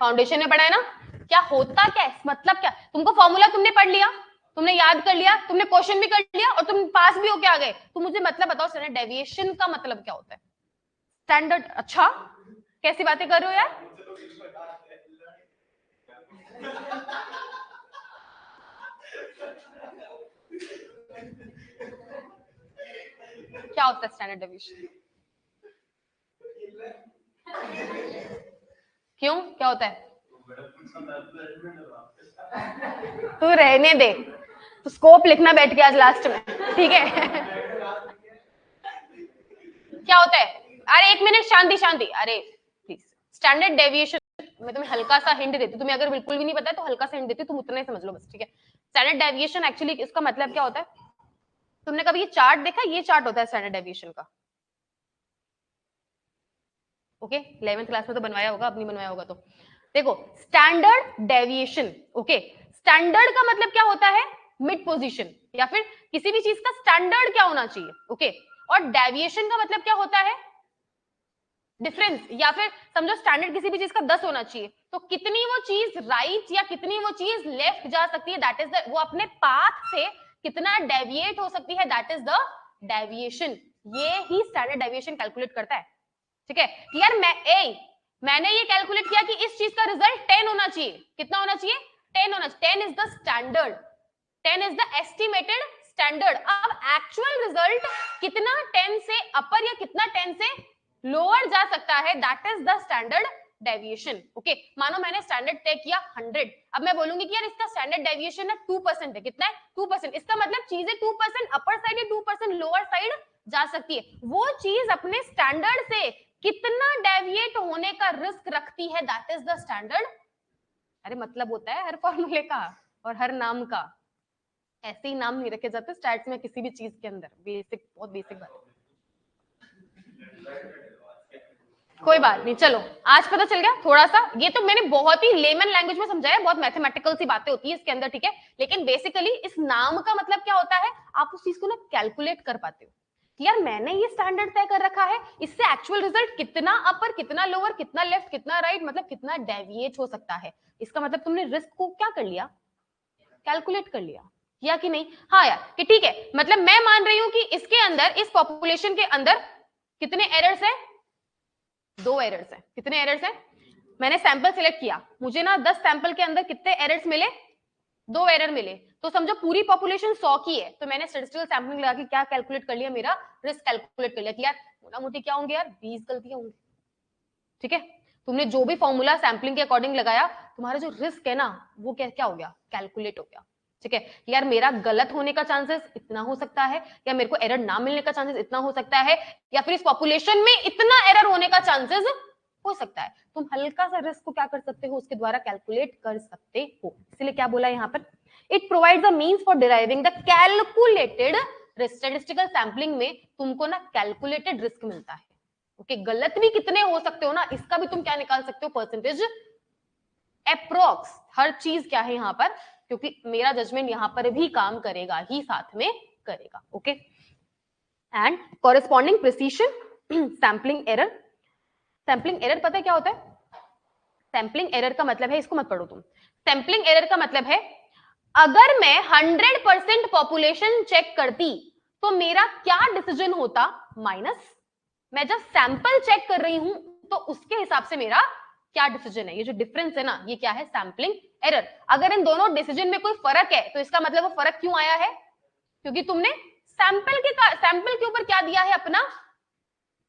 फाउंडेशन में पढ़ा है ना? क्या होता क्या है, मतलब क्या? तुमको फॉर्मूला तुमने पढ़ लिया, तुमने याद कर लिया, तुमने क्वेश्चन भी कर लिया और तुम पास भी होके आ गए, तो मुझे मतलब बताओ स्टैंडर्ड डेविएशन का मतलब क्या होता है? स्टैंडर्ड, अच्छा कैसी बातें कर रहे हो यार? क्या होता है स्टैंडर्ड डेविएशन? क्यों, क्या होता है? तू रहने दे, तो स्कोप लिखना बैठ गया आज लास्ट में, ठीक है। क्या होता है? अरे एक मिनट, शांति शांति, अरे प्लीज। स्टैंडर्ड डेविएशन मैं तुम्हें हल्का सा हिंट देती हूँ, तुम्हें अगर बिल्कुल भी नहीं पता है तो हल्का सा हिंट देती हूँ, तुम उतना ही समझ लो बस, ठीक है। स्टैंडर्ड डेविएशन एक्चुअली इसका मतलब क्या होता है? तुमने कभी ये चार्ट देखा? ये चार्ट होता है स्टैंडर्ड डेविएशन का। ओके, 11th क्लास में तो बनवाया होगा, अब नहीं बनवाया होगा तो देखो। स्टैंडर्ड डेविएशन, ओके, स्टैंडर्ड का मतलब क्या होता है? मिड पोजीशन, या फिर किसी भी चीज का स्टैंडर्ड क्या होना चाहिए, ओके। और डेविएशन का मतलब क्या होता है? डिफरेंस, या फिर समझो स्टैंडर्ड किसी भी चीज का 10 होना चाहिए, तो कितनी वो चीज राइट या कितनी वो चीज लेफ्ट जा सकती है, दैट इज द, वो अपने पाथ से कितना डेविएट हो सकती है, दैट इज द डेविएशन। ये ही स्टैंडर्ड डेविएशन कैलकुलेट करता है, ठीक है। यार मैंने ये कैलकुलेट किया कि इस चीज का रिजल्ट 10 होना चाहिए, कितना होना चाहिए? 10 होना चाहिए। 10 is the standard, 10 is the estimated standard. अब एक्चुअल रिजल्ट कितना 10 से अपर या कितना 10 से लोअर जा सकता है, that is the standard deviation, okay. मानो मैंने स्टैंडर्ड तय किया 100, अब मैं बोलूंगी कि यार इसका स्टैंडर्ड डेविएशन है 2% है, कितना है? 2%। इसका मतलब चीजें 2% अपर साइड या 2% लोअर साइड जा सकती है। वो चीज अपने स्टैंडर्ड से कितना डेविएट होने का रिस्क रखती है, दैट इज द स्टैंडर्ड। अरे मतलब होता है हर फॉर्मूले का और हर नाम का, ऐसे ही नाम नहीं रखे जाते स्टैट्स में किसी भी चीज के अंदर। बेसिक, बहुत बेसिक बात। कोई बात नहीं, चलो आज पता चल गया थोड़ा सा। ये तो मैंने बहुत ही लेमन लैंग्वेज में समझाया, बहुत मैथमेटिकल सी बातें होती है इसके अंदर, ठीक है। लेकिन बेसिकली इस नाम का मतलब क्या होता है, आप उस चीज को ना कैलकुलेट कर पाते हो कि यार मैंने ये स्टैंडर्ड तय कर रखा है, इससे एक्चुअल रिजल्ट कितना अपर, कितना लोअर, कितना लेफ्ट, कितना राइट, मतलब कितना डेविएट हो सकता है। इसका मतलब तुमने रिस्क को क्या कर लिया, कैलकुलेट कर लिया, या कि नहीं? हाँ यार, कि ठीक है, मतलब मैं मान रही हूं कि इसके अंदर, इस पॉपुलेशन के अंदर कितने एरर्स है? 2 एरर्स है। कितने एरर्स है? मैंने सैंपल सिलेक्ट किया, मुझे ना 10 सैंपल के अंदर कितने एरर्स मिले? 2 एरर मिले। तो समझो पूरी पॉपुलेशन 100 की है, तो मैंने स्टैटिस्टिकल सैंपलिंग लगा के क्या कैलकुलेट कर लिया, मेरा रिस्क कैलकुलेट कर लिया कि यार मोटा मोटी क्या होंगे यार, 20 गलतियां होंगी, ठीक है। तुमने जो भी फॉर्मूला सैंपलिंग के अकॉर्डिंग लगाया, तुम्हारा जो रिस्क है ना वो क्या हो गया, कैलकुलेट हो गया, ठीक है। यार मेरा गलत होने का चांसेस इतना हो सकता है, या मेरे को एरर ना मिलने का चांसेस इतना हो सकता है, या फिर इस पॉपुलेशन में इतना एरर होने का चांसेस हो सकता है। तुम हल्का सा रिस्क को क्या कर सकते हो, उसके द्वारा कैलकुलेट कर सकते हो। इसलिए क्या बोला यहाँ पर, it provides a means for deriving the calculated statistical sampling में तुमको ना कैलकुलेटेड रिस्क मिलता है। ओके, गलत भी कितने हो सकते हो ना, इसका भी तुम क्या निकाल सकते हो, परसेंटेज अप्रोक्स। हर चीज क्या है यहाँ पर, क्योंकि मेरा जजमेंट यहाँ पर भी काम करेगा ही, साथ में करेगा। Okay, and corresponding precision sampling error. Sampling error पता है क्या होता है? सैम्पलिंग एरर का मतलब है, इसको मत पढ़ो तुम, सैम्पलिंग एरर का मतलब है अगर मैं 100% पॉपुलेशन चेक करती तो मेरा क्या डिसीजन होता, माइनस मैं जब सैंपल चेक कर रही हूं तो उसके हिसाब से मेरा क्या डिसीजन है। ये जो डिफरेंस है ना, ये क्या है, सैम्पलिंग एरर। अगर इन दोनों डिसीजन में कोई फर्क है तो इसका मतलब वो फर्क क्यों आया है, क्योंकि तुमने सैंपल के ऊपर क्या दिया है, अपना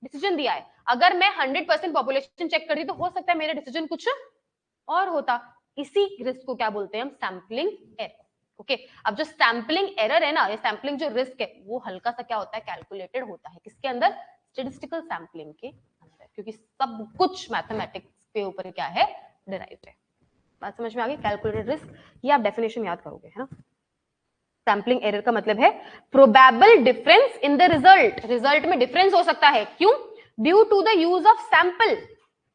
डिसीजन दिया है। अगर मैं 100% पॉपुलेशन चेक कर रही तो हो सकता है मेरा डिसीजन कुछ और होता। इसी रिस्क को क्या बोलते हैं हम, सैम्पलिंग एरर। ओके, अब जो सैम्पलिंग एरर है ना, ये सैम्पलिंग जो रिस्क है वो हल्का सा क्या होता है, कैलकुलेटेड होता है। किसके अंदर, स्टैटिस्टिकल सैम्पलिंग के अंदर, क्योंकि सब कुछ मैथमेटिक्स के ऊपर क्या है, डिराइव्ड है। बात समझ में आ गई, कैलकुलेटेड रिस्क, ये आप डेफिनेशन याद करोगे, है ना। सैम्पलिंग एरर का मतलब है probable difference in the result, result में डिफरेंस हो सकता है, क्यों, due to the use of sample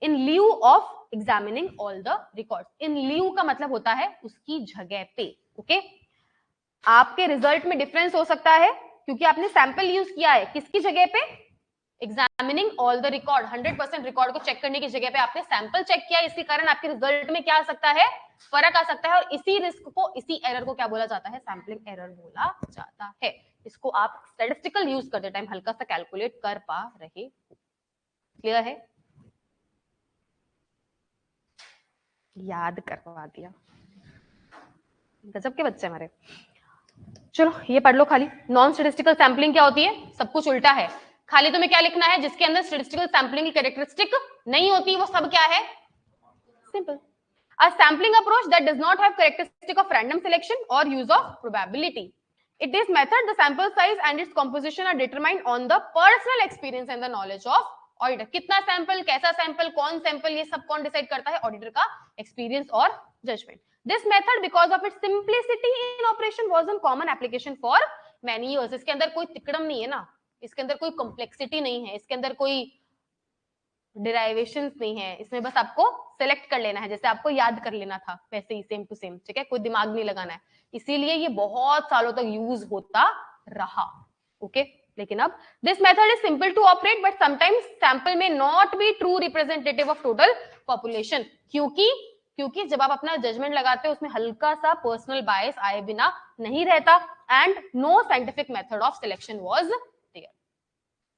in lieu of examining all the records. In lieu का मतलब होता है उसकी जगह पे। ओके, आपके रिजल्ट में डिफरेंस हो सकता है क्योंकि आपने सैंपल यूज किया है, किसकी जगह पे, examining all the record, 100% record को चेक करने की जगह पे आपने सैंपल चेक किया, इसी कारण आपके रिजल्ट में क्या आ सकता है, फर्क आ सकता है। और इसी रिस्क को, इसी एरर को क्या बोला जाता है, सैंपलिंग एरर बोला जाता है। इसको आप स्टैटिस्टिकल यूज करते टाइम हल्का सा कैलकुलेट कर पा रहे हो। क्लियर है, याद करवा दिया, गजब के बच्चे हमारे। चलो ये पढ़ लो खाली, नॉन स्टैटिस्टिकल सैंपलिंग क्या होती है, सब कुछ उल्टा है। खाली तुम्हें क्या लिखना है, जिसके अंदर स्टैटिस्टिकल सैंपलिंग की कैरेक्टरिस्टिक नहीं होती वो सब क्या है, simple. A sampling approach that does not have characteristic of random selection or use of probability. It is method, the sample size and its composition are determined on the personal experience and the knowledge of auditor. कितना sample, कैसा sample, कौन sample, ये सब कौन decide करता है, auditor का experience और judgement. This method, because of its simplicity in operation, was in common application for many years. इसके अंदर कोई तिकड़म नहीं है ना, इसके अंदर कोई कॉम्प्लेक्सिटी नहीं है, इसके अंदर कोई डिराइवेशंस नहीं है, इसमें बस आपको सेलेक्ट कर लेना है, जैसे आपको याद कर लेना था वैसे ही सेम टू सेम, ठीक है, कोई दिमाग नहीं लगाना है। इसीलिए ये बहुत सालों तक यूज होता रहा। ओके, लेकिन अब this method is simple to operate but sometimes sample may not be true representative of total population, क्योंकि जब आप अपना जजमेंट लगाते हो उसमें हल्का सा पर्सनल बायस आए बिना नहीं रहता, and no scientific method of selection was there.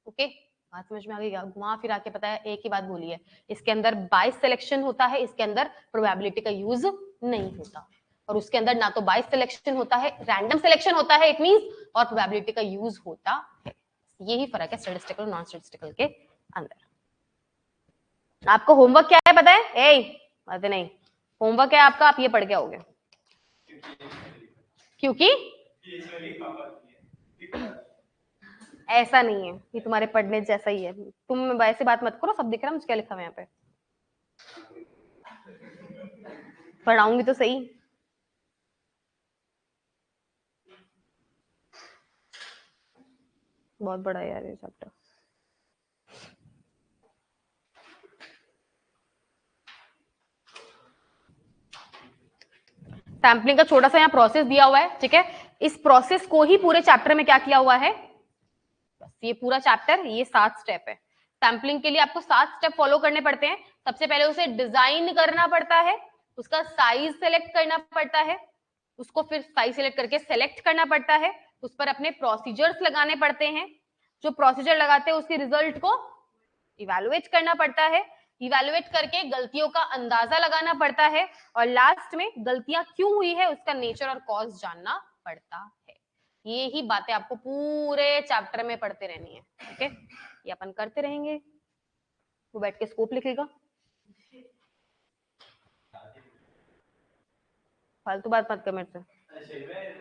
Okay, बात समझ में आ गई, घुमा फिरा के पता है एक ही बात बोली है, इसके अंदर बाइस सिलेक्शन होता है, इसके अंदर प्रोबेबिलिटी का यूज नहीं होता, और उसके अंदर ना तो बाइस सिलेक्शन होता है, रैंडम सिलेक्शन होता है इट मींस, और प्रोबेबिलिटी का यूज होता है। यही फर्क है स्टैटिस्टिकल और नॉन स्टैटिस्टिकल के अंदर। आपको होमवर्क क्या है पता है, पता नहीं, होमवर्क है आपका, आप ये पढ़ के आओगे, क्योंकि ऐसा नहीं है, ये तुम्हारे पढ़ने जैसा ही है। तुम वैसे बात मत करो, सब दिख रहा है मुझे क्या लिखा हुआ यहाँ पे, पढ़ाऊंगी तो सही। बहुत बड़ा है यार ये चैप्टर। सैम्पलिंग का छोटा सा यहाँ प्रोसेस दिया हुआ है, ठीक है, इस प्रोसेस को ही पूरे चैप्टर में क्या किया हुआ है, बस ये पूरा चैप्टर, ये 7 स्टेप है। सैम्पलिंग के लिए आपको 7 स्टेप फॉलो करने पड़ते हैं। सबसे पहले उसे डिजाइन करना पड़ता है, उसका साइज सेलेक्ट करना पड़ता है, उसको फिर साइज सेलेक्ट करके सेलेक्ट करना पड़ता है, उस पर अपने प्रोसीजर्स लगाने पड़ते हैं, जो प्रोसीजर लगाते हैं उसके रिजल्ट को इवैल्यूएट करना पड़ता है, इवैल्यूएट करके गलतियों का अंदाजा लगाना पड़ता है, और लास्ट में गलतियां क्यों हुई है उसका नेचर और कॉज जानना पड़ता है। ये ही बातें आपको पूरे चैप्टर में पढ़ते रहनी है, ओके, ये अपन करते रहेंगे। वो बैठ के स्कोप लिखेगा, फालतू बात मत कर मेरे से।